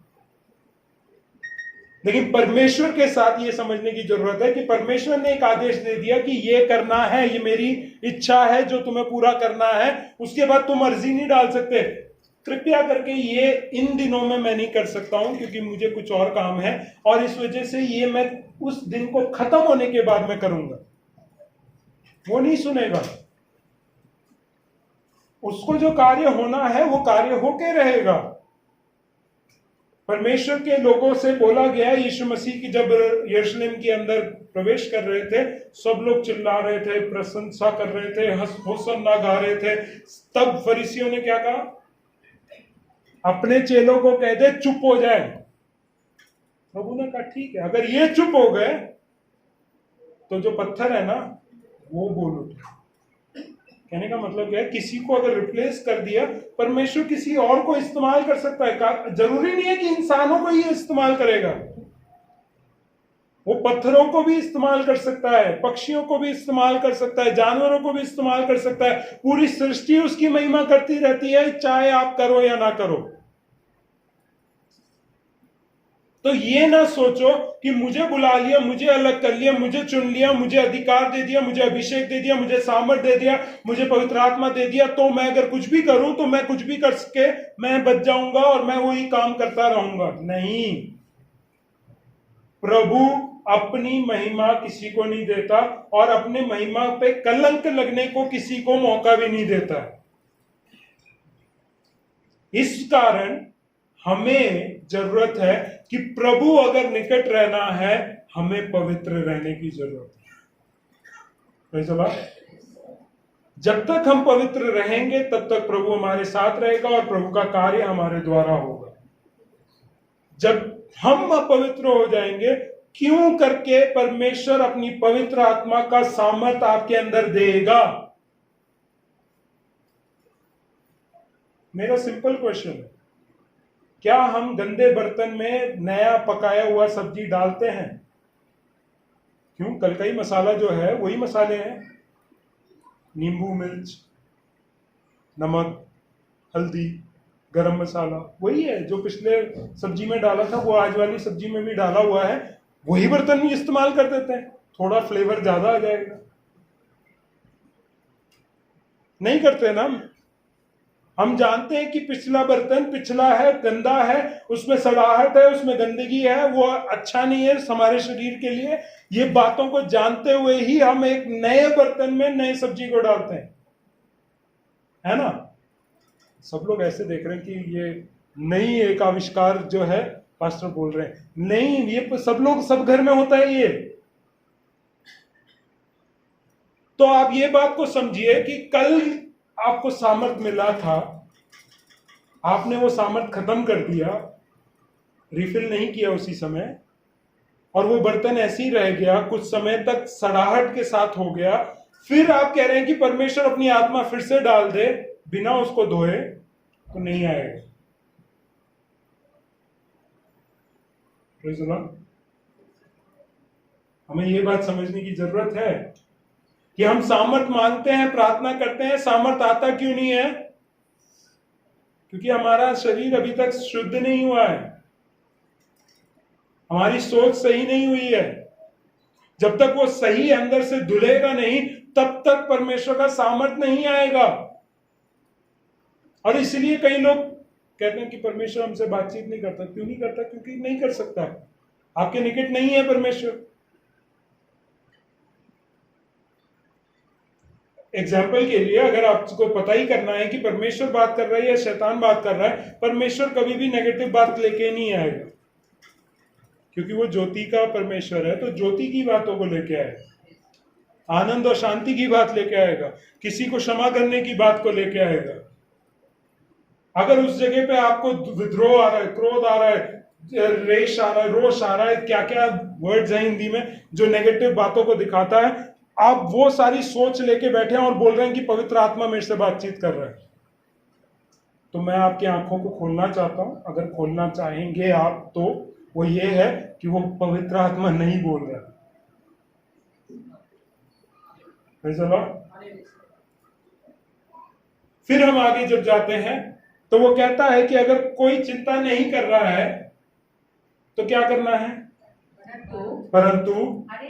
लेकिन परमेश्वर के साथ ये समझने की जरूरत है कि परमेश्वर ने एक आदेश दे दिया कि ये करना है, ये मेरी इच्छा है जो तुम्हें पूरा करना है, उसके बाद तुम अर्जी नहीं डाल सकते कृपया करके ये इन दिनों में मैं नहीं कर सकता हूं क्योंकि मुझे कुछ और काम है और इस वजह से ये मैं उस दिन को खत्म होने के बाद मैं करूंगा। वो नहीं सुनेगा। उसको जो कार्य होना है वो कार्य होके रहेगा। परमेश्वर के लोगों से बोला गया, यीशु मसीह की जब यरूशलेम के अंदर प्रवेश कर रहे थे, सब लोग चिल्ला रहे थे, प्रशंसा कर रहे थे, होसन्ना गा रहे थे। तब फरीसियों ने क्या कहा? अपने चेलों को कह दे चुप हो जाए। प्रभु ने कहा ठीक है, अगर ये चुप हो गए तो जो पत्थर है ना वो बोल उठे। कहने का मतलब क्या है? किसी को अगर रिप्लेस कर दिया, परमेश्वर किसी और को इस्तेमाल कर सकता है। जरूरी नहीं है कि इंसानों को ही इस्तेमाल करेगा, वो पत्थरों को भी इस्तेमाल कर सकता है, पक्षियों को भी इस्तेमाल कर सकता है, जानवरों को भी इस्तेमाल कर सकता है। पूरी सृष्टि उसकी महिमा करती रहती है, चाहे आप करो या ना करो। तो ये ना सोचो कि मुझे बुला लिया, मुझे अलग कर लिया, मुझे चुन लिया, मुझे अधिकार दे दिया, मुझे अभिषेक दे दिया, मुझे सामर्थ दे दिया, मुझे पवित्र आत्मा दे दिया, तो मैं अगर कुछ भी करूं तो मैं कुछ भी कर सके मैं बच जाऊंगा और मैं वही काम करता रहूंगा। नहीं, प्रभु अपनी महिमा किसी को नहीं देता और अपने महिमा पे कलंक लगने को किसी को मौका भी नहीं देता। इस कारण हमें जरूरत है कि प्रभु अगर निकट रहना है, हमें पवित्र रहने की जरूरत है। जब तक हम पवित्र रहेंगे तब तक प्रभु हमारे साथ रहेगा और प्रभु का कार्य हमारे द्वारा होगा। जब हम अपवित्र हो जाएंगे, क्यों करके परमेश्वर अपनी पवित्र आत्मा का सामर्थ आपके अंदर देगा? मेरा सिंपल क्वेश्चन है, क्या हम गंदे बर्तन में नया पकाया हुआ सब्जी डालते हैं? क्यों? कल का ही मसाला जो है वही मसाले हैं, नींबू, मिर्च, नमक, हल्दी, गरम मसाला वही है जो पिछले सब्जी में डाला था, वो आज वाली सब्जी में भी डाला हुआ है, वही बर्तन भी इस्तेमाल कर देते हैं, थोड़ा फ्लेवर ज्यादा आ जाएगा। नहीं करते ना हम जानते हैं कि पिछला बर्तन पिछला है, गंदा है, उसमें सड़ाहट है, उसमें गंदगी है, वो अच्छा नहीं है हमारे शरीर के लिए। ये बातों को जानते हुए ही हम एक नए बर्तन में नई सब्जी को डालते हैं, है ना? सब लोग ऐसे देख रहे हैं कि ये नई एक आविष्कार जो है पास्टर बोल रहे हैं। नहीं, ये सब लोग, सब घर में होता है ये। तो आप ये बात को समझिए कि कल आपको सामर्थ मिला था, आपने वो सामर्थ खत्म कर दिया, रिफिल नहीं किया उसी समय, और वो बर्तन ऐसे ही रह गया, कुछ समय तक सड़ाहट के साथ हो गया। फिर आप कह रहे हैं कि परमेश्वर अपनी आत्मा फिर से डाल दे बिना उसको धोए, तो नहीं आएगा। हमें ये बात समझने की जरूरत है कि हम सामर्थ मांगते हैं, प्रार्थना करते हैं, सामर्थ आता क्यों नहीं है? क्योंकि हमारा शरीर अभी तक शुद्ध नहीं हुआ है, हमारी सोच सही नहीं हुई है। जब तक वो सही अंदर से धुलेगा नहीं, तब तक परमेश्वर का सामर्थ नहीं आएगा। और इसलिए कई लोग कहते हैं कि परमेश्वर हमसे बातचीत नहीं करता। क्यों नहीं करता? क्योंकि नहीं कर सकता, आपके निकट नहीं है परमेश्वर। एग्जाम्पल के लिए, अगर आपको पता ही करना है कि परमेश्वर बात कर रहा है या शैतान बात कर रहा है, परमेश्वर कभी भी नेगेटिव बात लेके नहीं आएगा, क्योंकि वो ज्योति का परमेश्वर है। तो ज्योति की बातों को लेके आएगा, आनंद और शांति की बात लेके आएगा, किसी को क्षमा करने की बात को लेके आएगा। अगर उस जगह पे आपको विद्रोह आ रहा है, क्रोध आ रहा है, रेश आ रहा है, रोष आ रहा है, क्या क्या वर्ड्स हैं हिंदी में जो नेगेटिव बातों को दिखाता है, आप वो सारी सोच लेके बैठे हैं और बोल रहे हैं कि पवित्र आत्मा मेरे से बातचीत कर रहा है, तो मैं आपकी आंखों को खोलना चाहता हूं, अगर खोलना चाहेंगे आप, तो वो ये है कि वो पवित्र आत्मा नहीं बोल रहा है। फिर हम आगे जब जाते हैं तो वो कहता है कि अगर कोई चिंता नहीं कर रहा है तो क्या करना है? परंतु हर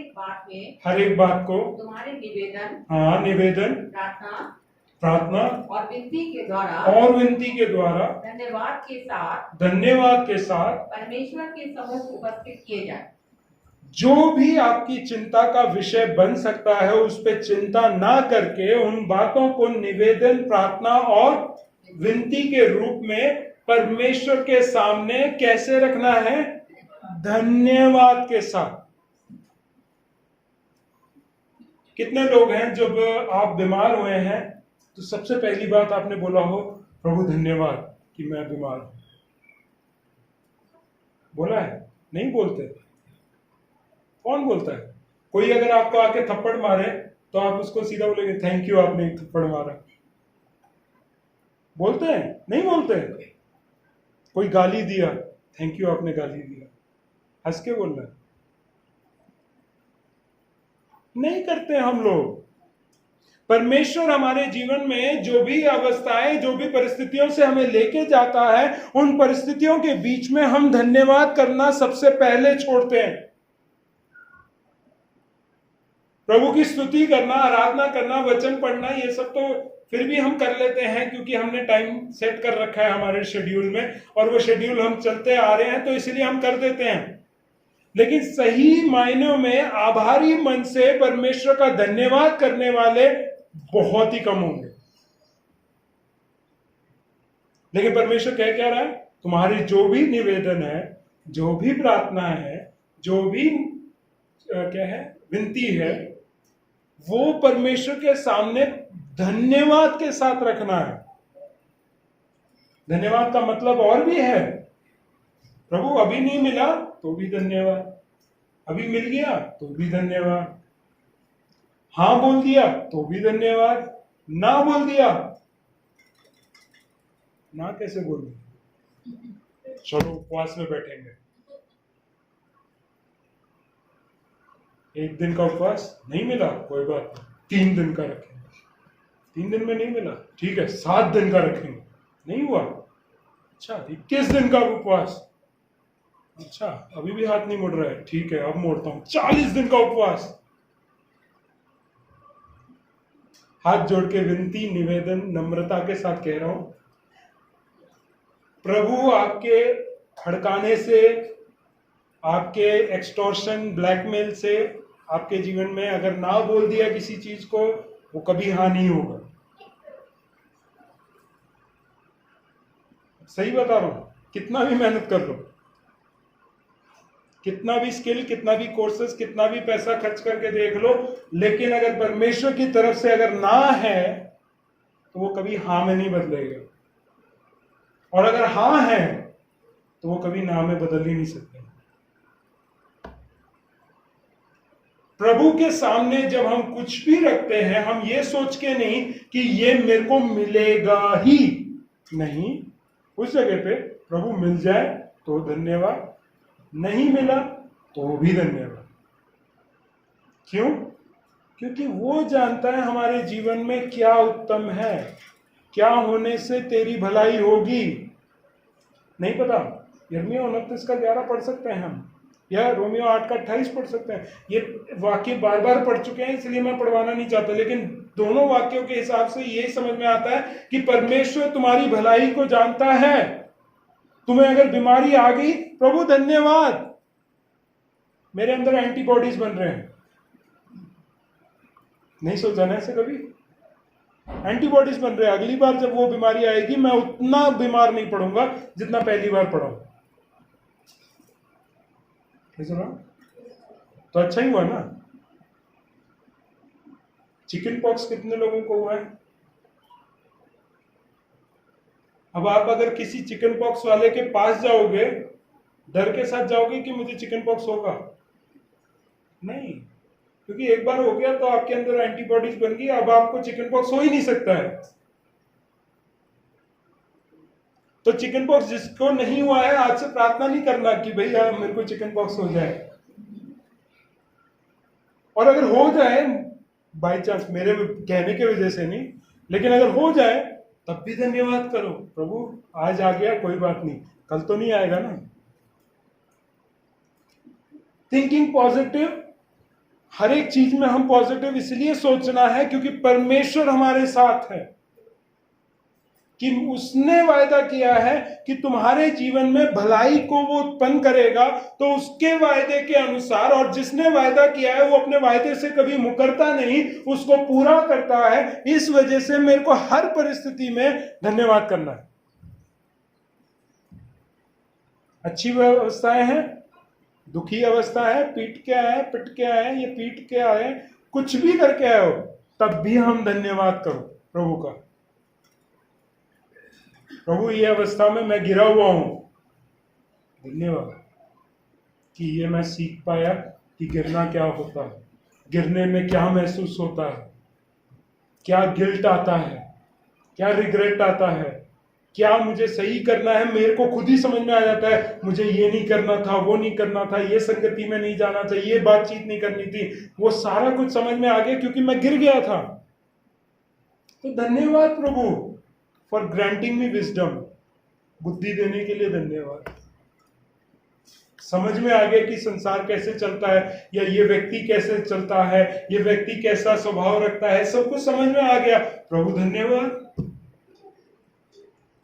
एक बात को तुम्हारे निवेदन, निवेदन, प्रार्थना और विनती के द्वारा धन्यवाद के साथ परमेश्वर के सम्मुख उपस्थित किए जाए। जो भी आपकी चिंता का विषय बन सकता है, उस पर चिंता ना करके उन बातों को निवेदन, प्रार्थना और विनती के रूप में परमेश्वर के सामने कैसे रखना है? धन्यवाद के साथ। कितने लोग हैं जब आप बीमार हुए हैं तो सबसे पहली बात आपने बोला हो, प्रभु धन्यवाद कि मैं बीमार हूं? बोला है? नहीं बोलते। कौन बोलता है? कोई अगर आपको आके थप्पड़ मारे तो आप उसको सीधा बोलेंगे थैंक यू आपने थप्पड़ मारा? बोलते हैं? नहीं बोलते। कोई गाली दिया, थैंक यू आपने गाली दिया, हंस के बोलना है? नहीं करते हम लोग। परमेश्वर हमारे जीवन में जो भी अवस्थाएं, जो भी परिस्थितियों से हमें लेके जाता है, उन परिस्थितियों के बीच में हम धन्यवाद करना सबसे पहले छोड़ते हैं। प्रभु की स्तुति करना, आराधना करना, वचन पढ़ना, ये सब तो फिर भी हम कर लेते हैं क्योंकि हमने टाइम सेट कर रखा है हमारे शेड्यूल में, और वो शेड्यूल हम चलते आ रहे हैं तो इसलिए हम कर देते हैं। लेकिन सही मायनों में आभारी मन से परमेश्वर का धन्यवाद करने वाले बहुत ही कम होंगे। लेकिन परमेश्वर कह क्या रहा है? तुम्हारी जो भी निवेदन है, जो भी प्रार्थना है, जो भी क्या है विनती है, वो परमेश्वर के सामने धन्यवाद के साथ रखना है। धन्यवाद का मतलब और भी है। प्रभु अभी नहीं मिला तो भी धन्यवाद, अभी मिल गया तो भी धन्यवाद, हाँ बोल दिया तो भी धन्यवाद, ना बोल दिया, ना कैसे बोल दिया, चलो उपवास में बैठेंगे। एक दिन का उपवास नहीं मिला कोई बात नहीं, 3 दिन का रखेंगे। 3 दिन में नहीं मिला ठीक है, 7 दिन का रखेंगे। नहीं हुआ, अच्छा 21 दिन का उपवास, अच्छा अभी भी हाथ नहीं मुड़ रहा है, ठीक है अब मोड़ता हूं, 40 दिन का उपवास। हाथ जोड़ के विनती, निवेदन, नम्रता के साथ कह रहा हूं, प्रभु आपके हड़काने से, आपके एक्सटॉर्शन, ब्लैकमेल से आपके जीवन में अगर ना बोल दिया किसी चीज को, वो कभी हाँ नहीं होगा। सही बता रहा हूं, कितना भी मेहनत कर लो, कितना भी स्किल, कितना भी कोर्सेस, कितना भी पैसा खर्च करके देख लो, लेकिन अगर परमेश्वर की तरफ से अगर ना है तो वो कभी हाँ में नहीं बदलेगा, और अगर हाँ है तो वो कभी ना में बदल ही नहीं सकते। प्रभु के सामने जब हम कुछ भी रखते हैं, हम ये सोच के नहीं कि ये मेरे को मिलेगा ही, नहीं, उस जगह पे प्रभु मिल जाए तो धन्यवाद, नहीं मिला तो भी धन्यवाद। क्यों? क्योंकि वो जानता है हमारे जीवन में क्या उत्तम है, क्या होने से तेरी भलाई होगी। नहीं पता? यिर्मयाह 29:11 पढ़ सकते हैं हम, या रोमियो 8:28 पढ़ सकते हैं। ये वाक्य बार बार पढ़ चुके हैं इसलिए मैं पढ़वाना नहीं चाहता, लेकिन दोनों वाक्यों के हिसाब से ये समझ में आता है कि परमेश्वर तुम्हारी भलाई को जानता है। तुम्हें अगर बीमारी आ गई, प्रभु धन्यवाद, मेरे अंदर एंटीबॉडीज बन रहे हैं। नहीं सोचा ना ऐसे कभी? एंटीबॉडीज बन रहे हैं, अगली बार जब वो बीमारी आएगी मैं उतना बीमार नहीं पड़ूंगा जितना पहली बार पड़ा। तो अच्छा ही हुआ ना। चिकन पॉक्स कितने लोगों को हुआ है? अब आप अगर किसी चिकन पॉक्स वाले के पास जाओगे, डर के साथ जाओगे कि मुझे चिकन पॉक्स होगा? नहीं, क्योंकि एक बार हो गया तो आपके अंदर एंटीबॉडीज बन गई, अब आपको चिकन पॉक्स हो ही नहीं सकता है। तो चिकन पॉक्स जिसको नहीं हुआ है, आज से प्रार्थना नहीं करना कि भैया मेरे को चिकन पॉक्स हो जाए। और अगर हो जाए बाई चांस, मेरे कहने की वजह से नहीं, लेकिन अगर हो जाए तब भी धन्यवाद करो, प्रभु आज आ गया कोई बात नहीं, कल तो नहीं आएगा ना। थिंकिंग पॉजिटिव, हर एक चीज में हम पॉजिटिव इसलिए सोचना है क्योंकि परमेश्वर हमारे साथ है, कि उसने वायदा किया है कि तुम्हारे जीवन में भलाई को वो उत्पन्न करेगा, तो उसके वायदे के अनुसार, और जिसने वायदा किया है वो अपने वायदे से कभी मुकरता नहीं, उसको पूरा करता है। इस वजह से मेरे को हर परिस्थिति में धन्यवाद करना है। अच्छी व्यवस्थाएं हैं, दुखी अवस्था है, पीट के आए, पिट के आए, ये पीट के आए, कुछ भी करके आए हो, तब भी हम धन्यवाद करो प्रभु का। प्रभु ये अवस्था में मैं गिरा हुआ हूं, धन्यवाद कि ये मैं सीख पाया कि गिरना क्या होता है, गिरने में क्या महसूस होता है, क्या गिल्ट आता है, क्या रिग्रेट आता है, क्या मुझे सही करना है, मेरे को खुद ही समझ में आ जाता है मुझे ये नहीं करना था, वो नहीं करना था, ये संगति में नहीं जाना था, ये बातचीत नहीं करनी थी, वो सारा कुछ समझ में आ गया क्योंकि मैं गिर गया था। तो धन्यवाद प्रभु फॉर ग्रांटिंग मी विजडम, बुद्धि देने के लिए धन्यवाद। समझ में आ गया कि संसार कैसे चलता है, या ये व्यक्ति कैसे चलता है, ये व्यक्ति कैसा स्वभाव रखता है, सब कुछ समझ में आ गया। प्रभु धन्यवाद।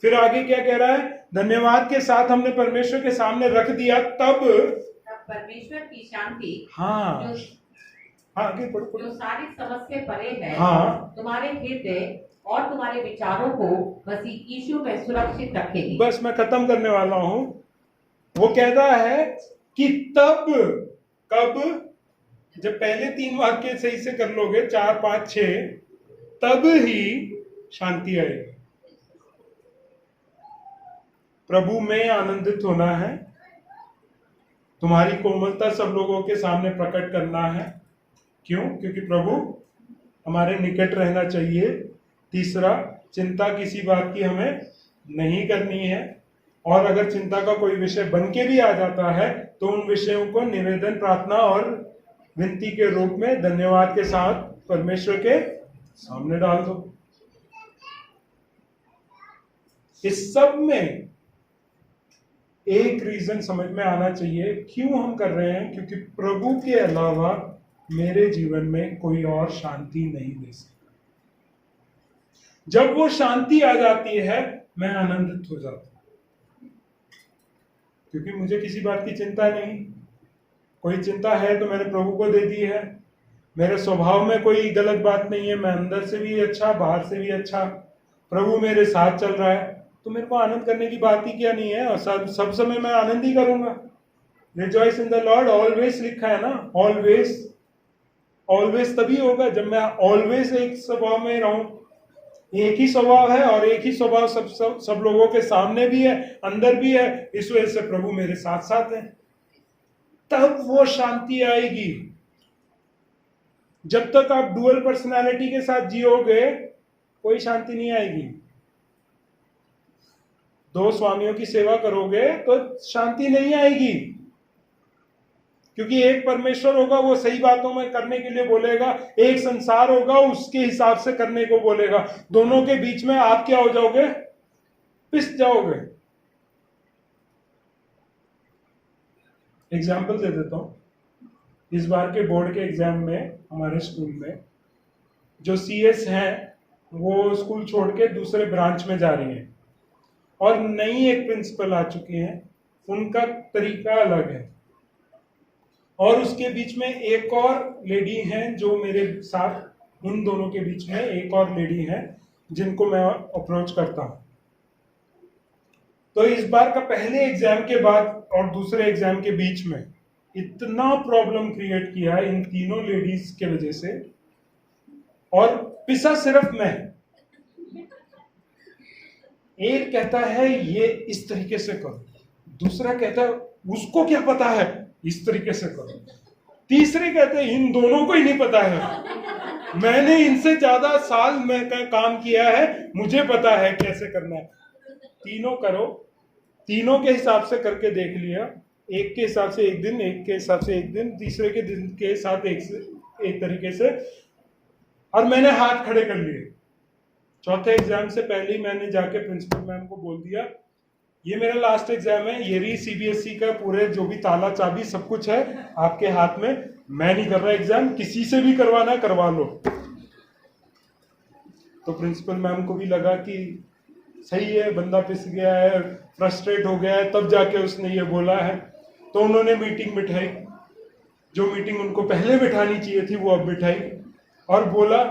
फिर आगे क्या कह रहा है? धन्यवाद के साथ हमने परमेश्वर के सामने रख दिया, तब परमेश्वर की शांति, हाँ आगे पढ़ो। जो सारी समझ से परे है, हाँ, तुम्हारे हृदय और तुम्हारे विचारों को मसीह यीशु में सुरक्षित रखेगी। बस मैं खत्म करने वाला हूं। वो कहता है कि तब, कब? जब पहले 3 वाक्य सही से कर लोगे, 4, 5, 6, तब ही शांति आएगी। प्रभु में आनंदित होना है, तुम्हारी कोमलता सब लोगों के सामने प्रकट करना है। क्यों? क्योंकि प्रभु हमारे निकट रहना चाहिए। तीसरा, चिंता किसी बात की हमें नहीं करनी है, और अगर चिंता का कोई विषय बन के भी आ जाता है तो उन विषयों को निवेदन, प्रार्थना और विनती के रूप में धन्यवाद के साथ परमेश्वर के सामने डाल दो। इस सब में एक रीजन समझ में आना चाहिए क्यों हम कर रहे हैं, क्योंकि प्रभु के अलावा मेरे जीवन में कोई और शांति नहीं दे सकता। जब वो शांति आ जाती है मैं आनंदित हो जाता हूं, क्योंकि मुझे किसी बात की चिंता नहीं। कोई चिंता है तो मैंने प्रभु को दे दी है। मेरे स्वभाव में कोई गलत बात नहीं है, मैं अंदर से भी अच्छा, बाहर से भी अच्छा, प्रभु मेरे साथ चल रहा है, तो मेरे को आनंद करने की बात ही क्या नहीं है। और सब समय मैं आनंद ही करूंगा। Rejoice in the Lord always लिखा है ना, ऑलवेज। ऑलवेज तभी होगा जब मैं ऑलवेज एक स्वभाव में रहूं। एक ही स्वभाव है और एक ही स्वभाव सब लोगों के सामने भी है, अंदर भी है। इस वजह से प्रभु मेरे साथ साथ है। तब वो शांति आएगी। जब तक आप डुअल पर्सनालिटी के साथ जियोगे कोई शांति नहीं आएगी। 2 स्वामियों की सेवा करोगे तो शांति नहीं आएगी, क्योंकि एक परमेश्वर होगा, वो सही बातों में करने के लिए बोलेगा, एक संसार होगा, उसके हिसाब से करने को बोलेगा। दोनों के बीच में आप क्या हो जाओगे? पिस जाओगे। एग्जाम्पल दे देता हूं। इस बार के बोर्ड के एग्जाम में हमारे स्कूल में जो सीएस हैं वो स्कूल छोड़ के दूसरे ब्रांच में जा रही हैं, और नई एक प्रिंसिपल आ चुकी हैं। उनका तरीका अलग है, और उसके बीच में एक और लेडी हैं जो मेरे साथ, उन दोनों के बीच में एक और लेडी है जिनको मैं अप्रोच करता हूं। तो इस बार का पहले एग्जाम के बाद और दूसरे एग्जाम के बीच में इतना प्रॉब्लम क्रिएट किया है इन तीनों लेडीज के वजह से, और पिसा सिर्फ मैं। एक कहता है ये इस तरीके से करो, दूसरा कहता है उसको क्या पता है, इस तरीके से करो, तीसरे कहते हैं इन दोनों को ही नहीं पता है, मैंने इनसे ज्यादा साल में काम किया है, मुझे पता है कैसे करना है। तीनों करो, तीनों के हिसाब से करके देख लिया, एक के हिसाब से एक दिन, एक के हिसाब से एक दिन, तीसरे के दिन के साथ एक तरीके से, और मैंने हाथ खड़े कर लिए। चौथे एग्जाम से पहले ही मैंने जाके प्रिंसिपल मैम को बोल दिया ये मेरा लास्ट एग्जाम है, ये रही सीबीएसई का पूरे जो भी ताला चाबी सब कुछ है आपके हाथ में, मैं नहीं कर रहा एग्जाम, किसी से भी करवाना है करवा लो। तो प्रिंसिपल मैम को भी लगा कि सही है, बंदा पिस गया है, फ्रस्ट्रेट हो गया है, तब जाके उसने ये बोला है। तो उन्होंने मीटिंग बिठाई, जो मीटिंग उनको पहले बिठानी चाहिए थी वो अब बिठाई, और बोला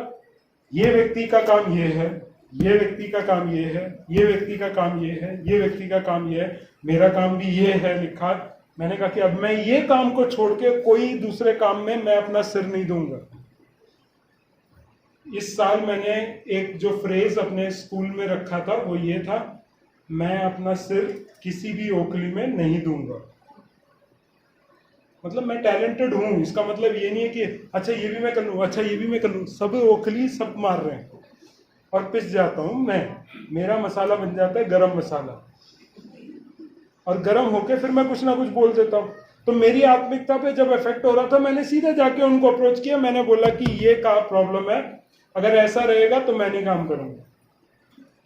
ये व्यक्ति का काम ये है, ये व्यक्ति का काम ये है, ये व्यक्ति का काम ये है, ये व्यक्ति का काम ये है, मेरा काम भी ये है लिखा। मैंने कहा कि अब मैं ये काम को छोड़ के कोई दूसरे काम में मैं अपना सिर नहीं दूंगा। इस साल मैंने एक जो फ्रेज अपने स्कूल में रखा था वो ये था, मैं अपना सिर किसी भी ओखली में नहीं दूंगा। मतलब मैं टैलेंटेड हूं, इसका मतलब ये नहीं है कि अच्छा ये भी मैं कर लूं, अच्छा ये भी मैं कर लूं, सब ओखली सब मार रहे हैं और पिस जाता हूं मैं। मेरा मसाला बन जाता है गरम मसाला, और गरम होके फिर मैं कुछ ना कुछ बोल देता हूं। तो मेरी आत्मिकता पे जब इफेक्ट हो रहा था, मैंने सीधे जाके उनको अप्रोच किया, मैंने बोला कि ये का प्रॉब्लम है, अगर ऐसा रहेगा तो मैं नहीं काम करूंगा।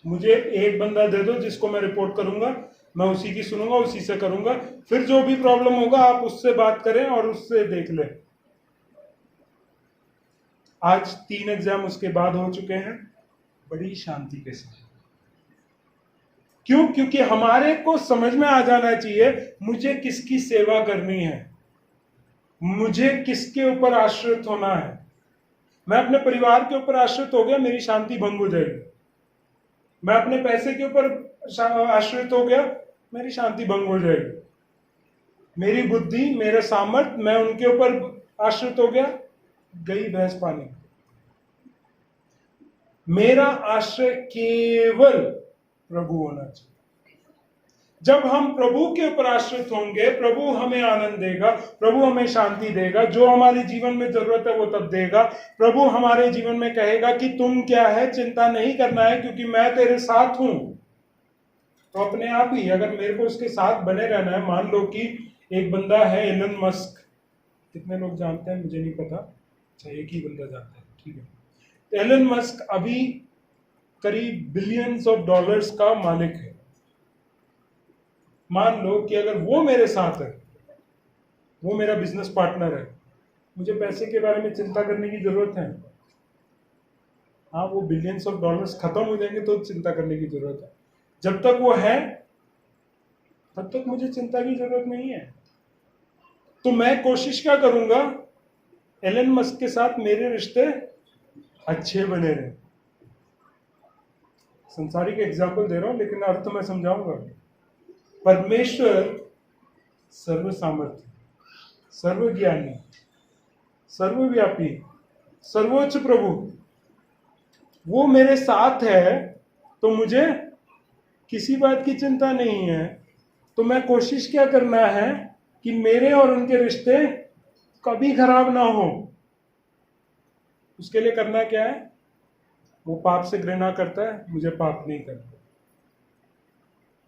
मुझे एक बंदा दे दो जिसको मैं रिपोर्ट करूंगा, मैं उसी की सुनूंगा, उसी से करूंगा, फिर जो भी प्रॉब्लम होगा आप उससे बात करें और उससे देख लें। आज 3 एग्जाम उसके बाद हो चुके हैं बड़ी शांति के साथ। क्यों? क्योंकि हमारे को समझ में आ जाना चाहिए मुझे किसकी सेवा करनी है, मुझे किसके ऊपर आश्रित होना है। मैं अपने परिवार के ऊपर आश्रित हो गया, मेरी शांति भंग हो जाएगी। मैं अपने पैसे के ऊपर आश्रित हो गया, मेरी शांति भंग हो जाएगी। मेरी बुद्धि, मेरा सामर्थ्य, मैं उनके ऊपर आश्रित हो गया, गई भैंस पानी। मेरा आश्रय केवल प्रभु होना चाहिए। जब हम प्रभु के ऊपर आश्रित होंगे, प्रभु हमें आनंद देगा, प्रभु हमें शांति देगा, जो हमारे जीवन में जरूरत है वो तब देगा। प्रभु हमारे जीवन में कहेगा कि तुम क्या है, चिंता नहीं करना है क्योंकि मैं तेरे साथ हूं। तो अपने आप ही अगर मेरे को उसके साथ बने रहना है, मान लो कि एक बंदा है एलन मस्क, कितने लोग जानते हैं मुझे नहीं पता, अच्छा एक ही बंदा जानता है, ठीक है। एलन मस्क अभी करीब बिलियंस ऑफ डॉलर्स का मालिक है। मान लो कि अगर वो मेरे साथ है, वो मेरा बिजनेस पार्टनर है, मुझे पैसे के बारे में चिंता करने की जरूरत है? हाँ, वो बिलियंस ऑफ डॉलर्स खत्म हो जाएंगे तो चिंता करने की जरूरत है। जब तक वो है तब तक मुझे चिंता की जरूरत नहीं है। तो मैं कोशिश क्या करूंगा, एलन मस्क के साथ मेरे रिश्ते अच्छे बने रहे। संसारिक एग्जाम्पल दे रहा हूं लेकिन अर्थ मैं समझाऊंगा। परमेश्वर सर्व सामर्थ्य, सर्वज्ञानी, सर्वव्यापी, सर्वोच्च प्रभु, वो मेरे साथ है तो मुझे किसी बात की चिंता नहीं है। तो मैं कोशिश क्या करना है कि मेरे और उनके रिश्ते कभी खराब ना हो। उसके लिए करना क्या है? वो पाप से घृणा करता है, मुझे पाप नहीं करना।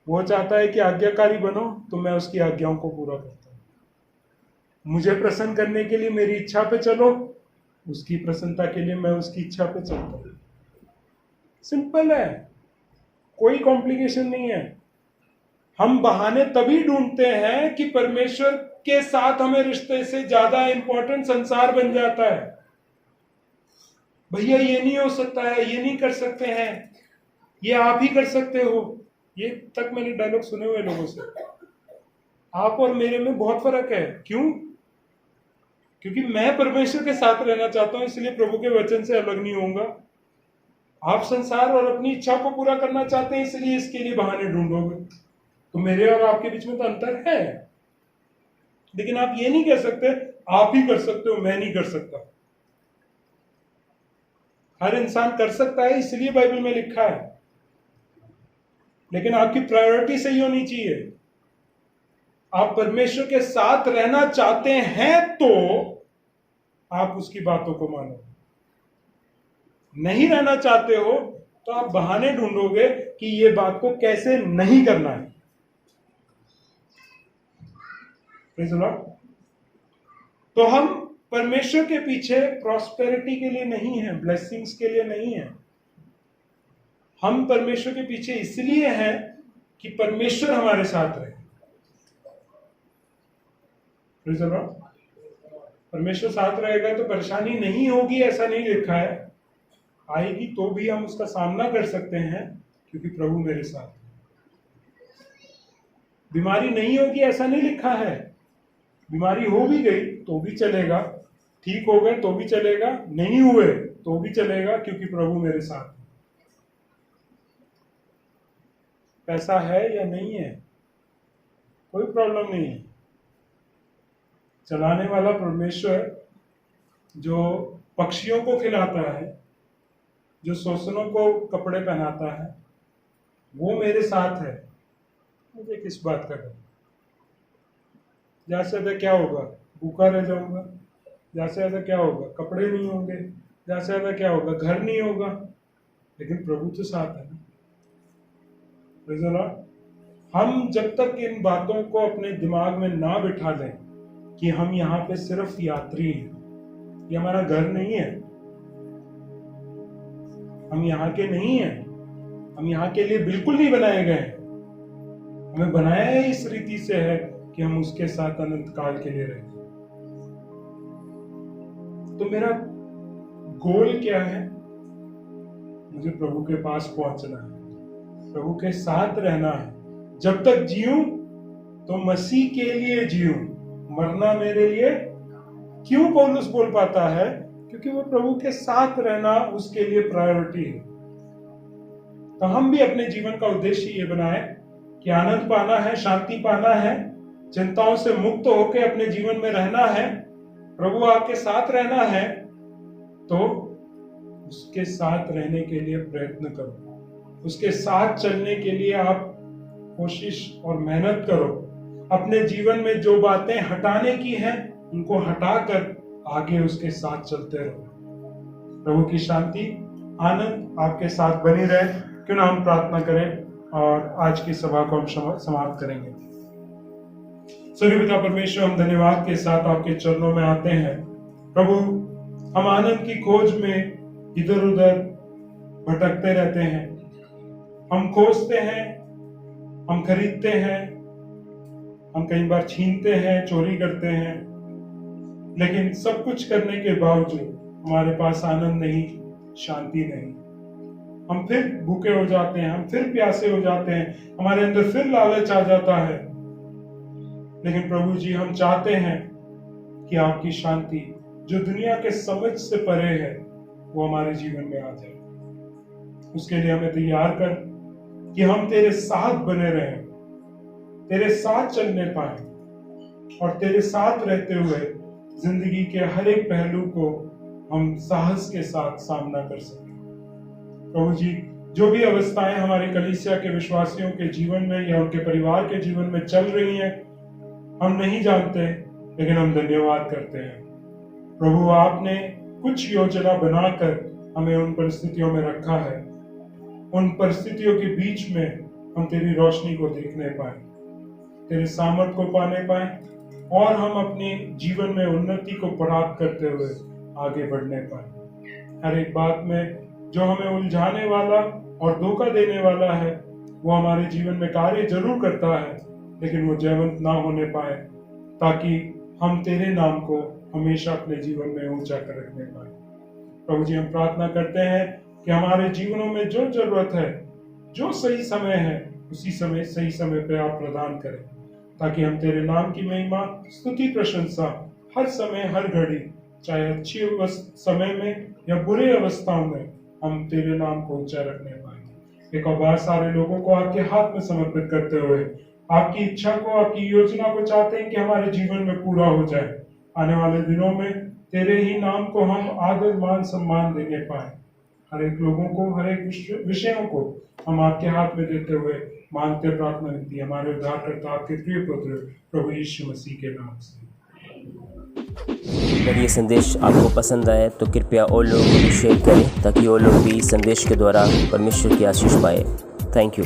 वो चाहता है कि आज्ञाकारी बनो तो मैं उसकी आज्ञाओं को पूरा करता हूं। मुझे प्रसन्न करने के लिए मेरी इच्छा पे चलो, उसकी प्रसन्नता के लिए मैं उसकी इच्छा पे चलता हूं। सिंपल है, कोई कॉम्प्लिकेशन नहीं है। हम बहाने तभी ढूंढते हैं कि परमेश्वर के साथ हमें रिश्ते से ज्यादा इंपॉर्टेंट संसार बन जाता है। भैया ये नहीं हो सकता है, ये नहीं कर सकते हैं, ये आप ही कर सकते हो। ये तक मैंने डायलॉग सुने हुए लोगों से। आप और मेरे में बहुत फर्क है। क्यों? क्योंकि मैं परमेश्वर के साथ रहना चाहता हूं, इसलिए प्रभु के वचन से अलग नहीं होऊंगा। आप संसार और अपनी इच्छा को पूरा करना चाहते हैं, इसलिए इसके लिए बहाने ढूंढोगे। तो मेरे और आपके बीच में तो अंतर है। लेकिन आप ये नहीं कह सकते आप ही कर सकते हो, मैं नहीं कर सकता। हर इंसान कर सकता है, इसलिए बाइबल में लिखा है। लेकिन आपकी प्रायोरिटी सही होनी चाहिए। आप परमेश्वर के साथ रहना चाहते हैं तो आप उसकी बातों को मानो। नहीं रहना चाहते हो तो आप बहाने ढूंढोगे कि ये बात को कैसे नहीं करना है। तो हम परमेश्वर के पीछे प्रॉस्पेरिटी के लिए नहीं है, ब्लेसिंग्स के लिए नहीं है। हम परमेश्वर के पीछे इसलिए हैं कि परमेश्वर हमारे साथ रहे। परमेश्वर साथ रहेगा तो परेशानी नहीं होगी ऐसा नहीं लिखा है, आएगी तो भी हम उसका सामना कर सकते हैं क्योंकि प्रभु मेरे साथ है। बीमारी नहीं होगी ऐसा नहीं लिखा है, बीमारी हो भी गई तो भी चलेगा, ठीक हो गए तो भी चलेगा, नहीं हुए तो भी चलेगा क्योंकि प्रभु मेरे साथ है। पैसा है या नहीं है कोई प्रॉब्लम नहीं है। चलाने वाला परमेश्वर जो पक्षियों को खिलाता है, जो शोषणों को कपड़े पहनाता है, वो मेरे साथ है। मुझे किस बात का डर? ज्यादा से ज्यादा क्या होगा? भूखा रह जाऊंगा। ज्यादा से ज्यादा क्या होगा? कपड़े नहीं होंगे। ज्यादा से ज्यादा क्या होगा? घर नहीं होगा। लेकिन प्रभु तो साथ है ना। हम जब तक इन बातों को अपने दिमाग में ना बिठा लें कि हम यहाँ पे सिर्फ यात्री हैं, ये हमारा घर नहीं है, हम यहाँ के नहीं हैं, हम यहाँ के लिए बिल्कुल नहीं बनाए गए हैं। हमें बनाया है इस रीति से है कि हम उसके साथ अनंत काल के लिए रहें। तो मेरा गोल क्या है? मुझे प्रभु के पास पहुंचना है, प्रभु के साथ रहना है। जब तक जीऊं तो मसीह के लिए जीऊं, मरना मेरे लिए। क्यों पौलुस बोल पाता है? क्योंकि वो प्रभु के साथ रहना उसके लिए प्रायोरिटी है। तो हम भी अपने जीवन का उद्देश्य ये बनाए कि आनंद पाना है, शांति पाना है, चिंताओं से मुक्त होकर अपने जीवन में रहना है, प्रभु आपके साथ रहना है। तो उसके साथ रहने के लिए प्रयत्न करो, उसके साथ चलने के लिए आप कोशिश और मेहनत करो। अपने जीवन में जो बातें हटाने की हैं उनको हटाकर आगे उसके साथ चलते रहो। प्रभु की शांति, आनंद आपके साथ बनी रहे। क्यों ना हम प्रार्थना करें और आज की सभा को हम समाप्त करेंगे। स्वर्गीय पिता परमेश्वर, हम धन्यवाद के साथ आपके चरणों में आते हैं। प्रभु, हम आनंद की खोज में इधर उधर भटकते रहते हैं, हम खोजते हैं, हम खरीदते हैं, हम कई बार छीनते हैं, चोरी करते हैं, लेकिन सब कुछ करने के बावजूद हमारे पास आनंद नहीं, शांति नहीं। हम फिर भूखे हो जाते हैं, हम फिर प्यासे हो जाते हैं, हमारे अंदर फिर लालच आ जाता है। लेकिन प्रभु जी, हम चाहते हैं कि आपकी शांति जो दुनिया के समझ से परे है वो हमारे जीवन में आ जाए। उसके लिए हमें तैयार कर कि हम तेरे साथ बने रहें, तेरे साथ चलने पाए और तेरे साथ रहते हुए जिंदगी के हर एक पहलू को हम साहस के साथ सामना कर सकें। प्रभु जी, जो भी अवस्थाएं हमारे कलीसिया के विश्वासियों के जीवन में या उनके परिवार के जीवन में चल रही हैं, हम नहीं जानते, लेकिन हम धन्यवाद करते हैं। प्रभु, आपने कुछ योजना बनाकर हमें उन परिस्थितियों में रखा है। उन परिस्थितियों के बीच में हम तेरी रोशनी को देखने पाए, तेरे सामर्थ को पाने पाए और हम अपने जीवन में उन्नति को प्राप्त करते हुए आगे बढ़ने पाए। हर एक बात में जो हमें उलझाने वाला और धोखा देने वाला है वो हमारे जीवन में कार्य जरूर करता है, लेकिन वो जयवंत ना होने पाए, ताकि हम तेरे नाम को हमेशा अपने जीवन में ऊंचा कर रखने पाए। प्रभु जी, हम प्रार्थना करते हैं कि हमारे जीवनों में जो जरूरत है, जो सही समय है, उसी समय सही समय पे आप प्रदान करें, ताकि हम तेरे नाम की महिमा, स्तुति, प्रशंसा हर समय हर घड़ी, चाहे अच्छी समय में या बुरे अवस्थाओं में, हम तेरे नाम को ऊंचा रखने पाए। एक और बार सारे लोगों को आपके हाथ में समर्पित करते हुए आपकी इच्छा को, आपकी योजना को चाहते हैं कि हमारे जीवन में पूरा हो जाए। आने वाले दिनों में तेरे ही नाम को हम आदर, मान, सम्मान देने पाए। हर एक लोगों को, हर एक विषयों को हम आपके हाथ में देते हुए मांगते प्रार्थना विनती हमारे उद्धारकर्ता आपके प्रिय पुत्र प्रभु यीशु मसीह के नाम से। अगर ये संदेश आपको पसंद आए तो कृपया और लोगों को शेयर करें, ताकि और लोग भी इस संदेश के द्वारा परमेश्वर की आशीष पाए। Thank you.